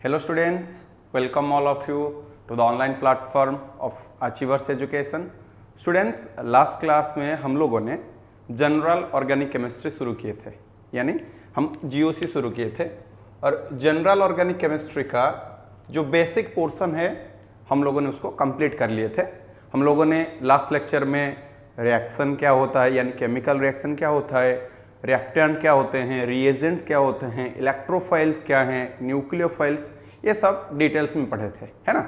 Hello students, welcome all of you to the online platform of Achievers Education. Students, last class में हम लोगों ने general organic chemistry शुरू किए थे, यानी हम जीओसी शुरू किए थे और जनरल ऑर्गेनिक केमिस्ट्री का जो बेसिक पोर्शन है हम लोगों ने उसको कंप्लीट कर लिए थे। हम लोगों ने लास्ट लेक्चर में रिएक्शन क्या होता है, यानी केमिकल रिएक्शन क्या होता है, रिएक्टेंट क्या होते हैं, रिएजेंट्स क्या होते हैं, इलेक्ट्रोफाइल्स क्या हैं, न्यूक्लियोफाइल्स, ये सब डिटेल्स में पढ़े थे, है ना।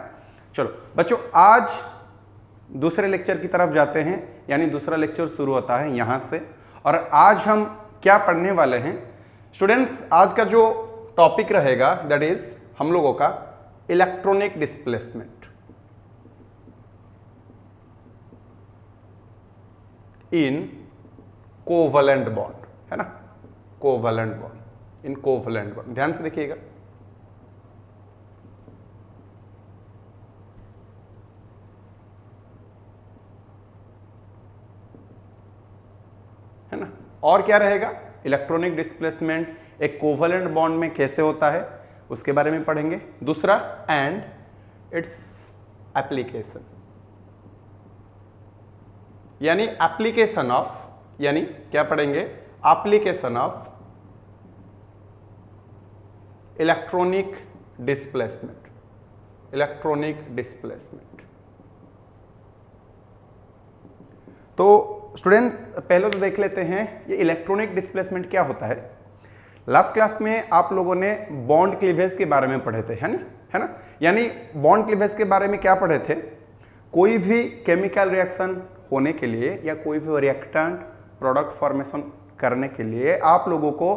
चलो बच्चों, आज दूसरे लेक्चर की तरफ जाते हैं, यानी दूसरा लेक्चर शुरू होता है यहाँ से। और आज हम क्या पढ़ने वाले हैं स्टूडेंट्स, आज का जो टॉपिक रहेगा दैट इज हम लोगों का electronic displacement in covalent bond, है ना। कोवलेंट बॉन्ड, इन कोवलेंट बॉन्ड, ध्यान से देखिएगा। है ना। और क्या रहेगा, इलेक्ट्रॉनिक डिस्प्लेसमेंट एक कोवलेंट बॉन्ड में कैसे होता है उसके बारे में पढ़ेंगे। दूसरा, एंड इट्स एप्लीकेशन, यानी एप्लीकेशन ऑफ, यानी क्या पढ़ेंगे, application of electronic displacement, electronic displacement. तो स्टूडेंट्स, पहले तो देख लेते हैं ये इलेक्ट्रॉनिक डिस्प्लेसमेंट क्या होता है। लास्ट क्लास में आप लोगों ने बॉन्ड क्लीवेज के बारे में पढ़े थे, है ना। यानी बॉन्ड क्लीवेज के बारे में क्या पढ़े थे, कोई भी केमिकल रिएक्शन होने के लिए या कोई भी रिएक्टेंट प्रोडक्ट फॉर्मेशन करने के लिए आप लोगों को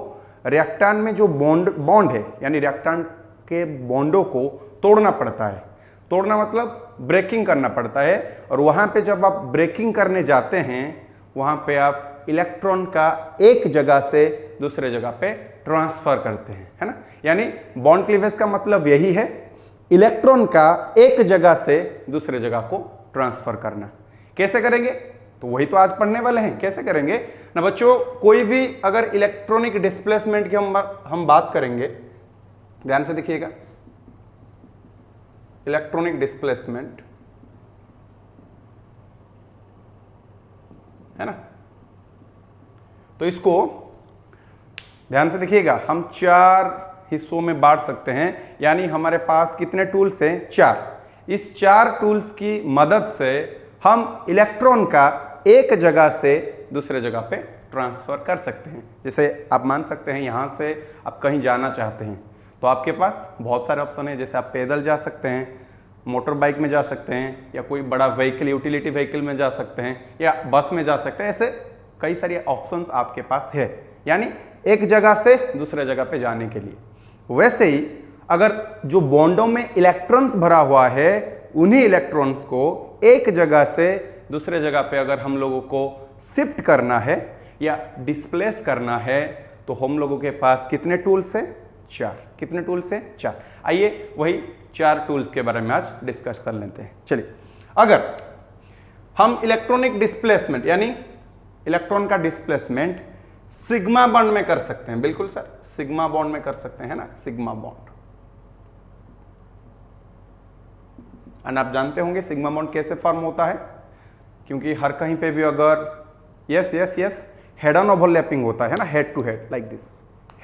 रिएक्टेंट में जो बॉन्ड है, यानी रिएक्टेंट के बॉन्डों को तोड़ना पड़ता है। तोड़ना मतलब ब्रेकिंग करना पड़ता है, और वहां पे जब आप ब्रेकिंग करने जाते हैं वहां पे आप इलेक्ट्रॉन का एक जगह से दूसरे जगह पे ट्रांसफर करते हैं, है ना। यानी बॉन्ड क्लीवेज का मतलब यही है, इलेक्ट्रॉन का एक जगह से दूसरे जगह को ट्रांसफर करना। कैसे करेंगे, तो वही तो आज पढ़ने वाले हैं, कैसे करेंगे ना बच्चों। कोई भी अगर इलेक्ट्रॉनिक डिस्प्लेसमेंट की हम बात करेंगे, ध्यान से देखिएगा, इलेक्ट्रॉनिक डिस्प्लेसमेंट, है ना। तो इसको ध्यान से देखिएगा, हम चार हिस्सों में बांट सकते हैं, यानी हमारे पास कितने टूल्स हैं, चार। इस चार टूल्स की मदद से हम इलेक्ट्रॉन का एक जगह से दूसरे जगह पे ट्रांसफर कर सकते हैं। जैसे आप मान सकते हैं यहां से आप कहीं जाना चाहते हैं तो आपके पास बहुत सारे ऑप्शन है। जैसे आप पैदल जा सकते हैं, मोटर बाइक में जा सकते हैं, या कोई बड़ा व्हीकल, यूटिलिटी व्हीकल में जा सकते हैं, या बस में जा सकते हैं। ऐसे कई सारे ऑप्शंस आपके पास है, यानी एक जगह से दूसरे जगह पे जाने के लिए। वैसे ही अगर जो बॉन्डों में इलेक्ट्रॉन्स भरा हुआ है, उन्हीं इलेक्ट्रॉन्स को एक जगह से दूसरे जगह पे अगर हम लोगों को शिफ्ट करना है या डिस्प्लेस करना है, तो हम लोगों के पास कितने टूल्स हैं, चार। कितने टूल्स हैं, चार। आइए वही चार टूल्स के बारे में आज डिस्कस कर लेते हैं। चलिए, अगर हम इलेक्ट्रॉनिक डिस्प्लेसमेंट यानी इलेक्ट्रॉन का डिस्प्लेसमेंट सिग्मा बॉन्ड में कर सकते हैं, बिल्कुल सर, सिग्मा बॉन्ड में कर सकते हैं ना, सिग्मा बॉन्ड। एंड आप जानते होंगे सिग्मा बॉन्ड कैसे फॉर्म होता है, क्योंकि हर कहीं पे भी अगर यस हेड ऑन ओवरलैपिंग होता है ना, head to head like this,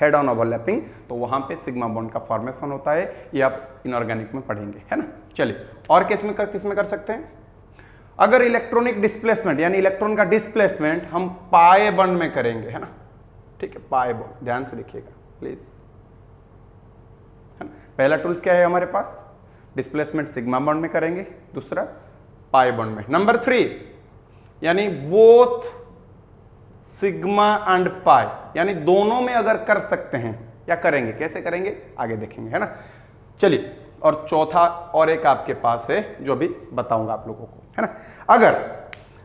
head on overlapping, तो वहां पे सिग्मा बॉन्ड का फॉर्मेशन होता है। ये आप इनऑर्गेनिक में पढ़ेंगे, है ना। चलिए, और किस में कर सकते हैं, अगर इलेक्ट्रॉनिक डिस्प्लेसमेंट यानी इलेक्ट्रॉन का डिस्प्लेसमेंट हम पाई बॉन्ड में करेंगे, है ना। ठीक है, पाई बॉन्ड, ध्यान से देखिएगा प्लीज, है ना। पहला टूल्स क्या है हमारे पास, डिस्प्लेसमेंट सिग्मा बॉन्ड में करेंगे, दूसरा पाई बॉन्ड में। नंबर 3 यानी बोथ सिग्मा एंड पाई, यानी दोनों में अगर कर सकते हैं या करेंगे, कैसे करेंगे आगे देखेंगे, है ना। चलिए, और चौथा और एक आपके पास है जो भी बताऊंगा आप लोगों को, है ना। अगर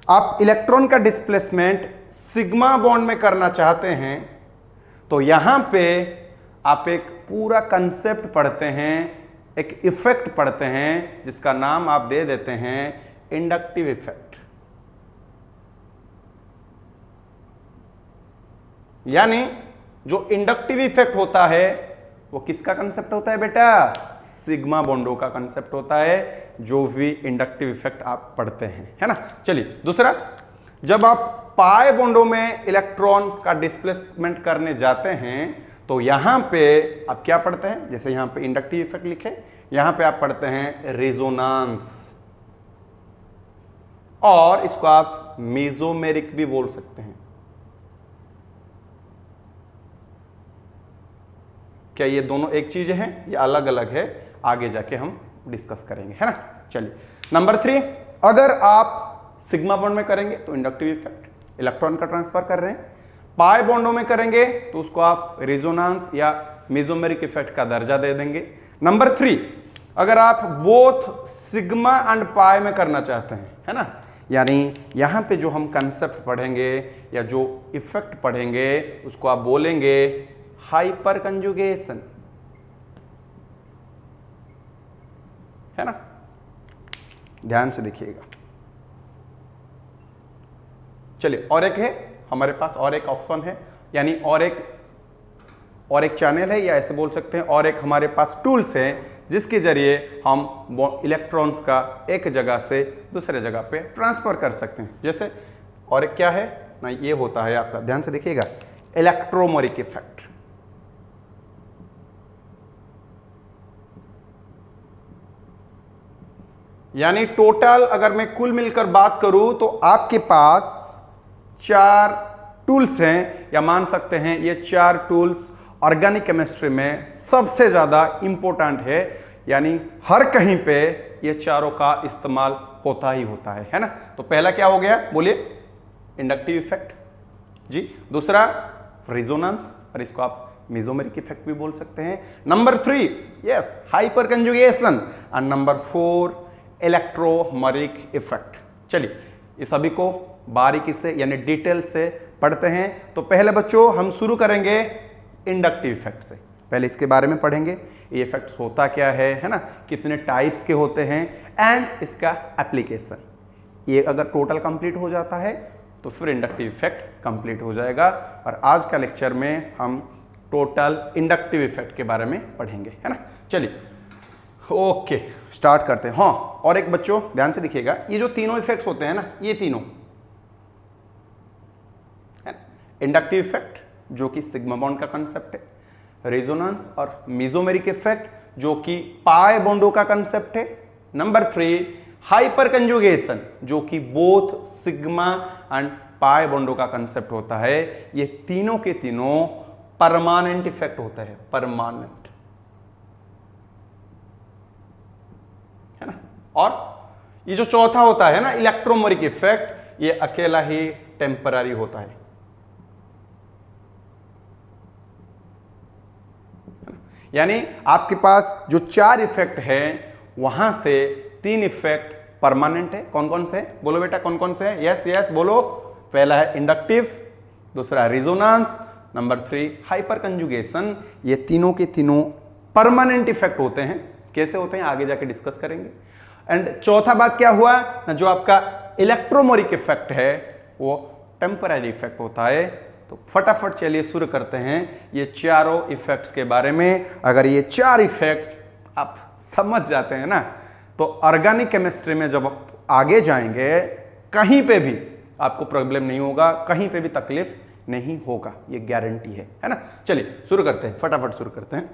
आप इलेक्ट्रॉन का डिस्प्लेसमेंट सिग्मा बॉन्ड में करना चाहते हैं तो यहां पे आप एक पूरा कंसेप्ट पढ़ते हैं, एक इफेक्ट पढ़ते हैं, जिसका नाम आप दे देते हैं इंडक्टिव इफेक्ट। यानी जो इंडक्टिव इफेक्ट होता है वो किसका कंसेप्ट होता है बेटा, सिग्मा बॉन्डों का कंसेप्ट होता है, जो भी इंडक्टिव इफेक्ट आप पढ़ते हैं, है ना। चलिए दूसरा, जब आप पाई बॉन्डों में इलेक्ट्रॉन का डिस्प्लेसमेंट करने जाते हैं तो यहां पे आप क्या पढ़ते हैं, जैसे यहां पे इंडक्टिव इफेक्ट लिखे, यहां पे आप पढ़ते हैं रेजोनांस, और इसको आप मेसोमेरिक भी बोल सकते हैं। क्या ये दोनों एक चीज है या अलग अलग है, आगे जाके हम डिस्कस करेंगे, है ना। चलिए नंबर 3, अगर आप सिग्मा बॉन्ड में करेंगे तो इंडक्टिव इफेक्ट, इलेक्ट्रॉन का ट्रांसफर कर रहे हैं। पाई बॉन्डों में करेंगे तो उसको आप रेजोनांस या मेसोमेरिक इफेक्ट का दर्जा दे देंगे। नंबर 3, अगर आप बोथ सिग्मा एंड पाई में करना चाहते हैं, है ना, यानी यहां पे जो हम कंसेप्ट पढ़ेंगे या जो इफेक्ट पढ़ेंगे उसको आप बोलेंगे हाइपर कंजुगेशन, है ना। ध्यान से देखिएगा। चलिए और एक है हमारे पास, और एक ऑप्शन है, यानी और एक चैनल है, या ऐसे बोल सकते हैं और एक हमारे पास टूल्स है जिसके जरिए हम इलेक्ट्रॉन्स का एक जगह से दूसरे जगह पे ट्रांसफर कर सकते हैं। जैसे और एक क्या है ना, ये होता है आपका, ध्यान से देखिएगा, इलेक्ट्रोमेरिक इफेक्ट। यानी टोटल अगर मैं कुल मिलकर बात करूं तो आपके पास 4 टूल्स हैं, या मान सकते हैं ये 4 टूल्स ऑर्गेनिक केमिस्ट्री में सबसे ज्यादा इंपॉर्टेंट है, यानी हर कहीं पे ये चारों का इस्तेमाल होता ही होता है ना। तो पहला क्या हो गया, बोलिए, इंडक्टिव इफेक्ट जी। दूसरा रेजोनेंस, और इसको आप मेसोमेरिक इफेक्ट भी बोल सकते हैं। Number 3, yes, hyper conjugation. And number 4, electromeric effect. चलिए इस सभी को बारीकी से यानी डिटेल से पढ़ते हैं। तो पहले बच्चों हम शुरू करेंगे इंडक्टिव इफेक्ट से, पहले इसके बारे में पढ़ेंगे, ये इफेक्ट्स होता क्या है ना, कितने टाइप्स के होते हैं, एंड इसका एप्लीकेशन। ये अगर टोटल कंप्लीट हो जाता है तो फिर इंडक्टिव इफेक्ट कंप्लीट हो जाएगा। और आज का लेक्चर में हम टोटल इंडक्टिव इफेक्ट के बारे में पढ़ेंगे, है ना। चलिए ओके, स्टार्ट करते हैं। हाँ, और एक बच्चों ध्यान से देखिएगा, ये जो तीनों इफेक्ट्स होते हैं ना, ये तीनों इंडक्टिव इफेक्ट जो कि सिग्मा बॉन्ड का कंसेप्ट है, रेजोनेंस और मेसोमेरिक इफेक्ट जो कि पाई बॉन्डों का कंसेप्ट है। नंबर 3, हाइपर कंजुगेशन जो कि बोथ सिग्मा एंड पाई बॉन्डों का कंसेप्ट होता है। ये तीनों के तीनों परमानेंट इफेक्ट होता है, परमानेंट, है ना। और ये जो चौथा होता है ना, इलेक्ट्रोमेरिक इफेक्ट, ये अकेला ही टेम्पररी होता है। यानी आपके पास जो 4 इफेक्ट है वहां से 3 इफेक्ट परमानेंट है। कौन कौन से, बोलो बेटा, कौन कौन से है? यस यस बोलो। पहला है इंडक्टिव, दूसरा रेजोनेंस, नंबर 3 हाइपर कंजुगेशन। ये तीनों के तीनों परमानेंट इफेक्ट होते हैं। कैसे होते हैं आगे जाके डिस्कस करेंगे। एंड चौथा बात क्या हुआ ना, जो आपका इलेक्ट्रोमेरिक इफेक्ट है वो टेम्पररी इफेक्ट होता है। तो फटाफट चलिए शुरू करते हैं ये चारों इफेक्ट्स के बारे में। अगर ये 4 इफेक्ट्स आप समझ जाते हैं ना, तो ऑर्गेनिक केमिस्ट्री में जब आप आगे जाएंगे कहीं पे भी आपको प्रॉब्लम नहीं होगा, कहीं पे भी तकलीफ नहीं होगा, ये गारंटी है ना। चलिए शुरू करते हैं, फटाफट शुरू करते हैं।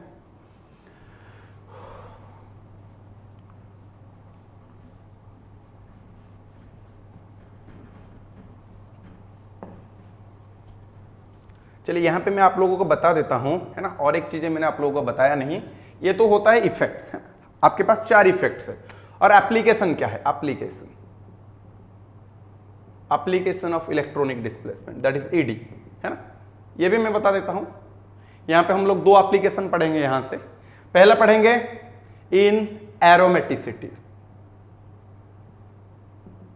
चलिए यहां पे मैं आप लोगों को बता देता हूं, है ना। और एक चीजें मैंने आप लोगों को बताया नहीं, ये तो होता है इफेक्ट्स, है? आपके पास 4 इफेक्ट्स है। और एप्लीकेशन क्या है? Application of electronic displacement, that is ED, है ना। ये भी मैं बता देता हूं। यहां पे हम लोग 2 एप्लीकेशन पढ़ेंगे यहां से। पहला पढ़ेंगे इन एरोमेटिसिटी,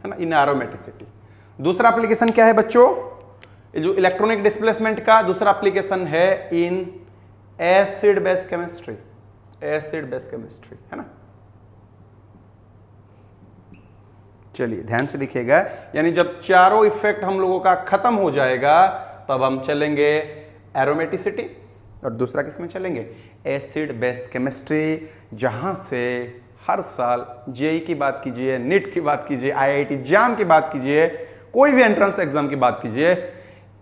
है ना, इन एरोमेटिसिटी। दूसरा एप्लीकेशन क्या है बच्चों? जो इलेक्ट्रॉनिक डिस्प्लेसमेंट का दूसरा एप्लीकेशन है in acid base chemistry, acid base chemistry, है ना। चलिए ध्यान से देखिएगा, यानी जब चारों इफेक्ट हम लोगों का खत्म हो जाएगा तब हम चलेंगे एरोमेटिसिटी, और दूसरा किस में चलेंगे, एसिड बेस केमिस्ट्री, जहां से हर साल जेई की बात कीजिए, नीट की बात कीजिए, आईआईटी जाम की बात कीजिए, कोई भी एंट्रेंस एग्जाम की बात कीजिए,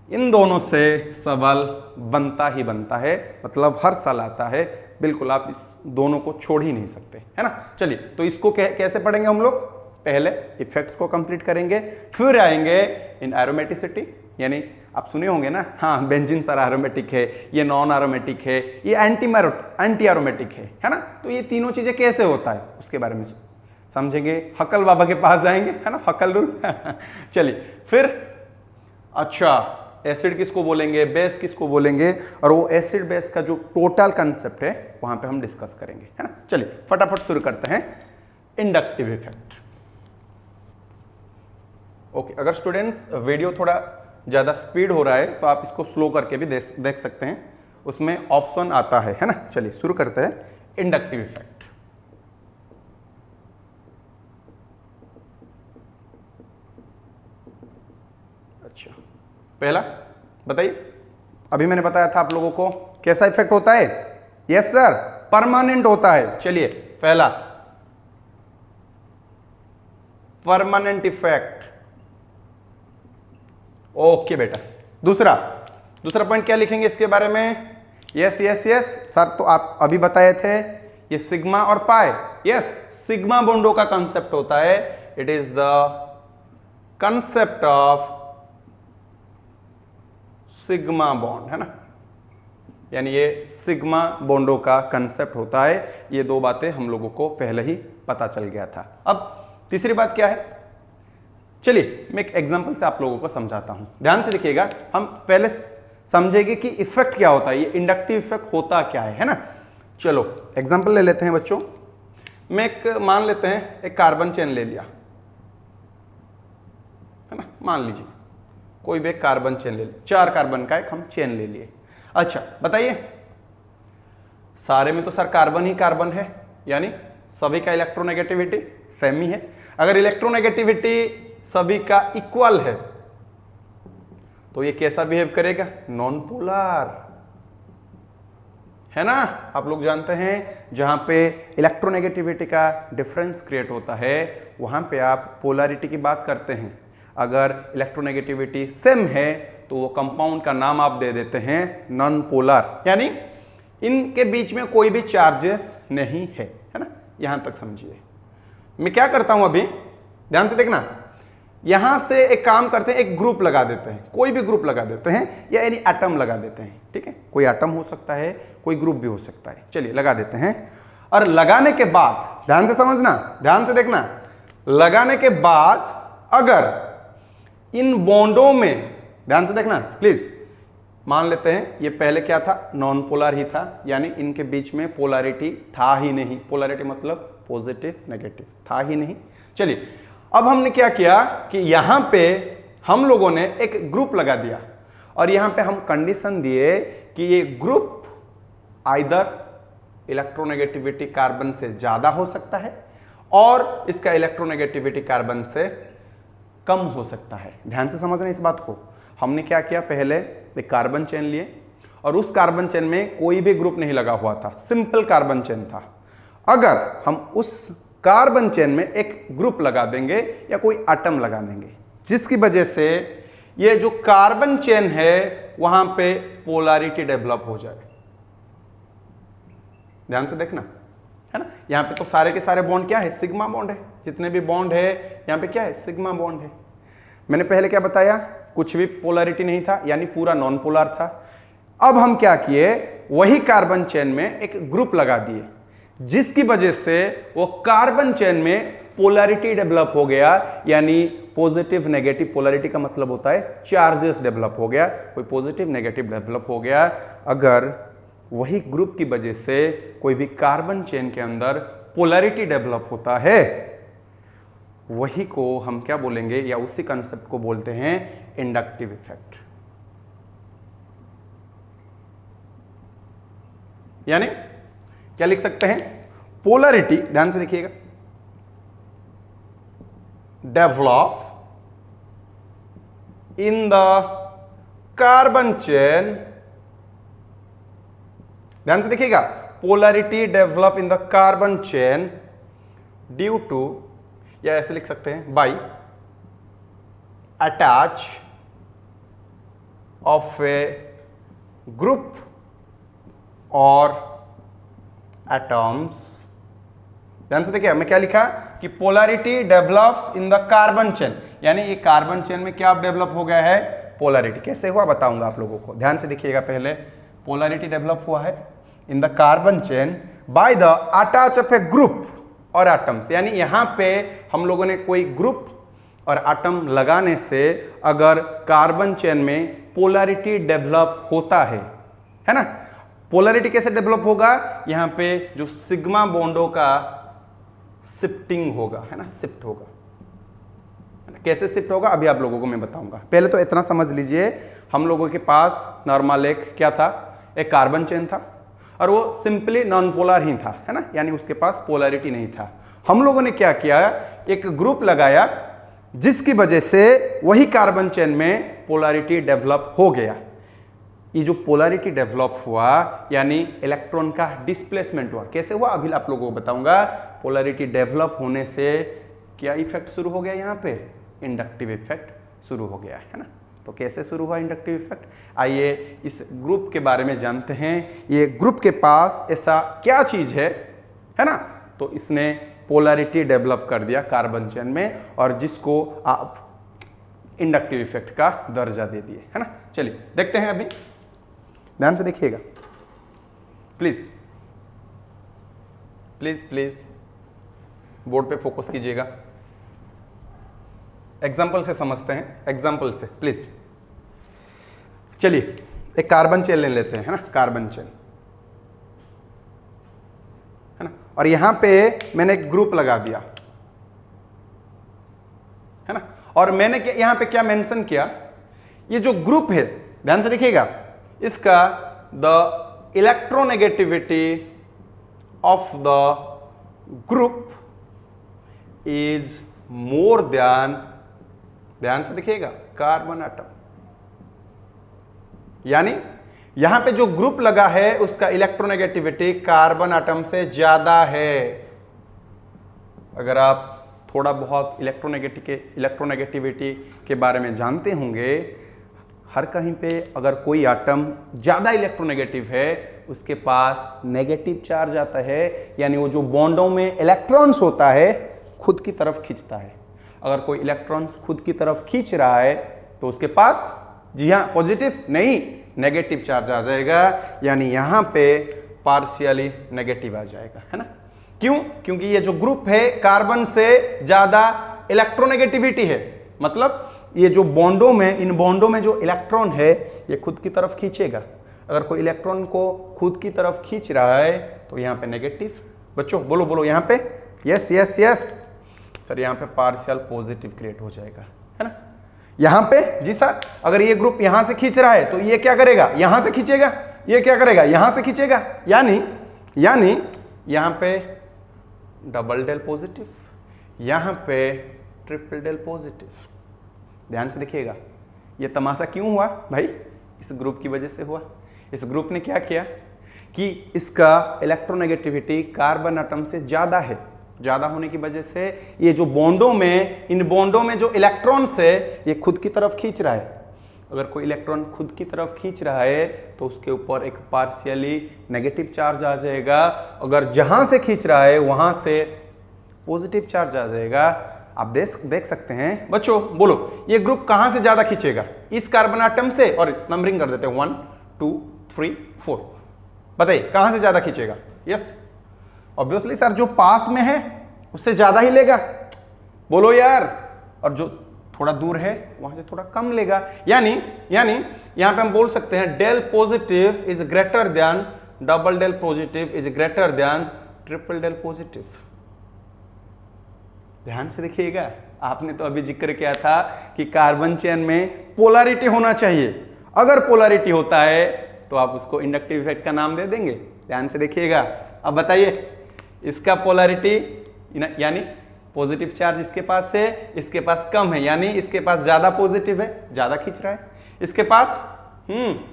इन दोनों से सवाल बनता ही बनता है, मतलब हर साल आता है, बिल्कुल आप इस दोनों को छोड़ ही नहीं सकते, है ना। चलिए, तो इसको कैसे पढ़ेंगे हम लोग, पहले इफेक्ट्स को कंप्लीट करेंगे, फिर आएंगे इन एरोमेटिसिटी, यानी आप सुने होंगे ना, हाँ बेंजीन सर एरोमेटिक है, ये नॉन एरोमेटिक है, ये एंटी एरोमेटिक है ना। तो ये तीनों चीजें कैसे होता है उसके बारे में समझेंगे, हकल बाबा के पास जाएंगे, है ना, हकल रूल चलिए फिर, अच्छा एसिड किसको बोलेंगे, बेस किसको बोलेंगे, और वो एसिड बेस का जो टोटल कंसेप्ट है वहां पे हम डिस्कस करेंगे, है ना। चलिए फटाफट शुरू करते हैं, इंडक्टिव इफेक्ट। ओके, अगर स्टूडेंट्स वीडियो थोड़ा ज़्यादा स्पीड हो रहा है तो आप इसको स्लो करके भी देख सकते हैं, उसमें ऑप्शन आता है ना। चलिए शुरू करते हैं, इंडक्टिव इफेक्ट। अच्छा, पहला बताइए, अभी मैंने बताया था आप लोगों को कैसा इफेक्ट होता है, यस सर, परमानेंट होता है। चलिए पहला परमानेंट इफेक्ट, ओके बेटा। दूसरा पॉइंट क्या लिखेंगे इसके बारे में, यस यस यस सर, तो आप अभी बताए थे ये सिग्मा और पाई, यस सिग्मा बॉन्डों का कंसेप्ट होता है, it is the concept of sigma bond, है ना, यानी ये सिग्मा बॉन्डों का कंसेप्ट होता है। ये दो बातें हम लोगों को पहले ही पता चल गया था। अब तीसरी बात क्या है, चलिए मैं एक एग्जांपल से आप लोगों को समझाता हूं, ध्यान से देखिएगा, हम पहले समझेंगे कि इफेक्ट क्या होता है, ये इंडक्टिव इफेक्ट होता क्या है ना। चलो एग्जांपल ले लेते हैं बच्चों, मैं एक मान लेते हैं एक कार्बन चेन ले लिया, है ना, मान लीजिए कोई भी एक कार्बन चेन ले लिया, 4 कार्बन का एक हम चेन ले लिए। अच्छा बताइए, सारे में तो सर कार्बन ही कार्बन है, यानी सभी का इलेक्ट्रोनेगेटिविटी सेम ही है। अगर इलेक्ट्रोनेगेटिविटी सभी का इक्वल है तो ये कैसा बिहेव करेगा, नॉन पोलर, है ना। आप लोग जानते हैं जहां पे इलेक्ट्रोनेगेटिविटी का डिफरेंस क्रिएट होता है वहां पे आप पोलैरिटी की बात करते हैं। अगर इलेक्ट्रोनेगेटिविटी सेम है तो वो कंपाउंड का नाम आप दे देते हैं नॉन पोलर, यानी इनके बीच में कोई भी चार्जेस नहीं है ना। यहां तक समझिए। मैं क्या करता हूं अभी, ध्यान से देखना, यहां से एक काम करते हैं, एक ग्रुप लगा देते हैं, कोई भी ग्रुप लगा देते हैं या यानी एटम लगा देते हैं, ठीक है, कोई एटम हो सकता है, कोई ग्रुप भी हो सकता है। चलिए लगा देते हैं, और लगाने के बाद ध्यान से समझना, ध्यान से देखना, लगाने के बाद अगर इन बॉन्डों में, ध्यान से देखना प्लीज, मान लेते हैं ये पहले क्या था, नॉन पोलर ही था, यानी इनके बीच में पोलैरिटी था ही नहीं, पोलैरिटी मतलब पॉजिटिव नेगेटिव था ही नहीं। चलिए अब हमने क्या किया कि यहां पे हम लोगों ने एक ग्रुप लगा दिया और यहां पे हम कंडीशन दिए कि ये ग्रुप आइदर इलेक्ट्रोनेगेटिविटी कार्बन से ज्यादा हो सकता है और इसका इलेक्ट्रोनेगेटिविटी कार्बन से कम हो सकता है। ध्यान से समझना इस बात को। हमने क्या किया, पहले एक कार्बन चेन लिए और उस कार्बन चेन में कोई भी ग्रुप नहीं लगा हुआ था, सिंपल कार्बन चेन था। अगर हम उस कार्बन चेन में एक ग्रुप लगा देंगे या कोई एटम लगा देंगे जिसकी वजह से ये जो कार्बन चेन है वहां पे पोलैरिटी डेवलप हो जाए, ध्यान से देखना, है ना। यहां पे तो सारे के सारे बॉन्ड क्या है, सिग्मा बॉन्ड है, जितने भी बॉन्ड है यहां पे क्या है, सिग्मा बॉन्ड है। मैंने पहले क्या बताया, कुछ भी पोलैरिटी नहीं था, यानी पूरा नॉन पोलर था। अब हम क्या किए, वही कार्बन चेन में एक ग्रुप लगा दिए जिसकी वजह से वो कार्बन चेन में पोलैरिटी डेवलप हो गया, यानी पॉजिटिव नेगेटिव, पोलैरिटी का मतलब होता है चार्जेस डेवलप हो गया, कोई पॉजिटिव नेगेटिव डेवलप हो गया। अगर वही ग्रुप की वजह से कोई भी कार्बन चेन के अंदर पोलैरिटी डेवलप होता है, वही को हम क्या बोलेंगे, या उसी कंसेप्ट को बोलते हैं इंडक्टिव इफेक्ट। यानी क्या लिख सकते हैं, पोलैरिटी, ध्यान से देखिएगा, develop in the carbon chain ध्यान से देखिएगा, polarity develop in the carbon chain due to, या ऐसे लिख सकते हैं, by attach of a group or atoms. ध्यान से देखिए, मैं क्या लिखा कि polarity develops in the carbon chain, यानी ये कार्बन चेन में क्या डेवलप हो गया है, पोलैरिटी। कैसे हुआ बताऊंगा आप लोगों को, ध्यान से देखिएगा। पहले पोलैरिटी डेवलप हुआ है इन the carbon chain by the attach of a group और एटम्स, यानी यहां पे हम लोगों ने कोई ग्रुप और एटम लगाने से अगर कार्बन चेन में पोलैरिटी डेवलप होता है ना। पोलैरिटी कैसे डेवलप होगा, यहां पे जो सिग्मा बॉन्डों का शिफ्टिंग होगा, है ना, शिफ्ट होगा। कैसे शिफ्ट होगा अभी आप लोगों को मैं बताऊंगा। पहले तो इतना समझ लीजिए, हम लोगों के पास नॉर्मल एक क्या था, एक कार्बन चेन था और वो सिंपली नॉन पोलर ही था, है ना, यानी उसके पास पोलैरिटी नहीं था। हम लोगों ने क्या किया, एक ग्रुप लगाया जिसकी वजह से वही कार्बन चेन में पोलैरिटी डेवलप हो गया। ये जो पोलैरिटी डेवलप हुआ यानी इलेक्ट्रॉन का डिस्प्लेसमेंट हुआ। कैसे हुआ अभी आप लोगों को बताऊंगा। पोलैरिटी डेवलप होने से क्या इफेक्ट शुरू हो गया, यहाँ पे इंडक्टिव इफेक्ट शुरू हो गया, है ना। तो कैसे शुरू हुआ इंडक्टिव इफेक्ट, आइए इस ग्रुप के बारे में जानते हैं। ये ग्रुप के पास ऐसा क्या चीज है ना, तो इसने पोलैरिटी डेवलप कर दिया कार्बन चेन में और जिसको आप इंडक्टिव इफेक्ट का दर्जा दे दिए, है ना। चलिए देखते हैं, अभी ध्यान से देखिएगा प्लीज प्लीज प्लीज, बोर्ड पे फोकस कीजिएगा। एग्जाम्पल से समझते हैं, एग्जाम्पल से प्लीज। चलिए एक कार्बन चेन ले लेते हैं, है ना, कार्बन चेन, है ना, और यहां पे मैंने एक ग्रुप लगा दिया, है ना, और मैंने यहां पे क्या मेंशन किया, ये जो ग्रुप है, ध्यान से देखिएगा, इसका the electronegativity of the group is more than, ध्यान से देखिएगा, कार्बन एटम। यानी यहां पे जो ग्रुप लगा है उसका इलेक्ट्रोनेगेटिविटी कार्बन एटम से ज्यादा है। अगर आप थोड़ा बहुत इलेक्ट्रोनेगेटिविटी के बारे में जानते होंगे, हर कहीं पे अगर कोई एटम ज्यादा इलेक्ट्रोनेगेटिव है उसके पास नेगेटिव चार्ज आता है, यानी वो जो बॉन्डों में इलेक्ट्रॉन्स होता है खुद की तरफ खींचता है। अगर कोई इलेक्ट्रॉन्स खुद की तरफ खींच रहा है तो उसके पास, जी हाँ, पॉजिटिव नहीं नेगेटिव चार्ज आ जाएगा, यानी यहां पे पार्शियली नेगेटिव आ जाएगा, है ना। क्यों, क्योंकि ये जो ग्रुप है कार्बन से ज्यादा इलेक्ट्रोनेगेटिविटी है, मतलब ये जो बॉन्डों में, इन बॉन्डों में जो इलेक्ट्रॉन है ये खुद की तरफ खींचेगा। अगर कोई इलेक्ट्रॉन को खुद की तरफ खींच रहा है तो यहाँ पे नेगेटिव, बच्चों बोलो बोलो यहाँ पे, यस यस यस, फिर यहाँ पे पार्शियल पॉजिटिव क्रिएट हो जाएगा, है ना। यहाँ पे जी सर, अगर ये ग्रुप यहां से खींच रहा है तो ये क्या करेगा, यहां से खींचेगा, ये क्या करेगा, यहां से खींचेगा, यानी यहां पे डबल डेल पॉजिटिव, यहां पे ट्रिपल डेल पॉजिटिव। ध्यान से देखिएगा, ये तमाशा क्यों हुआ भाई, इस ग्रुप की वजह से हुआ। इस ग्रुप ने क्या किया कि इसका इलेक्ट्रोनेगेटिविटी कार्बन एटम से ज्यादा है, ज्यादा होने की वजह से ये जो बॉन्डों में, इन बॉन्डों में जो इलेक्ट्रॉन्स है ये खुद की तरफ खींच रहा है। अगर कोई इलेक्ट्रॉन खुद की तरफ खींच रहा है तो उसके ऊपर एक पार्शियली नेगेटिव चार्ज आ जाएगा, अगर जहां से खींच रहा है वहां से पॉजिटिव चार्ज आ जाएगा। आप देख सकते हैं बच्चों, बोलो ये ग्रुप कहां से ज्यादा खींचेगा, इस कार्बन एटम से, और नंबरिंग कर देते हैं 1 2 3 4, बताइए कहां से ज्यादा खींचेगा। यस ऑब्वियसली सर, जो पास में है उससे ज्यादा ही लेगा, बोलो यार, और जो थोड़ा दूर है वहां से थोड़ा कम लेगा। यानी यहां पे हम बोल सकते हैं del positive is greater than, double del positive is greater than triple del positive. ध्यान से देखिएगा, आपने तो अभी जिक्र किया था कि कार्बन चेन में पोलैरिटी होना चाहिए, अगर पोलैरिटी होता है तो आप उसको इंडक्टिव इफेक्ट का नाम दे देंगे। ध्यान से देखिएगा, अब बताइए इसका पोलैरिटी यानी पॉजिटिव चार्ज इसके पास है, इसके पास कम है, यानी इसके पास ज्यादा पॉजिटिव है, ज्यादा खींच रहा है, इसके पास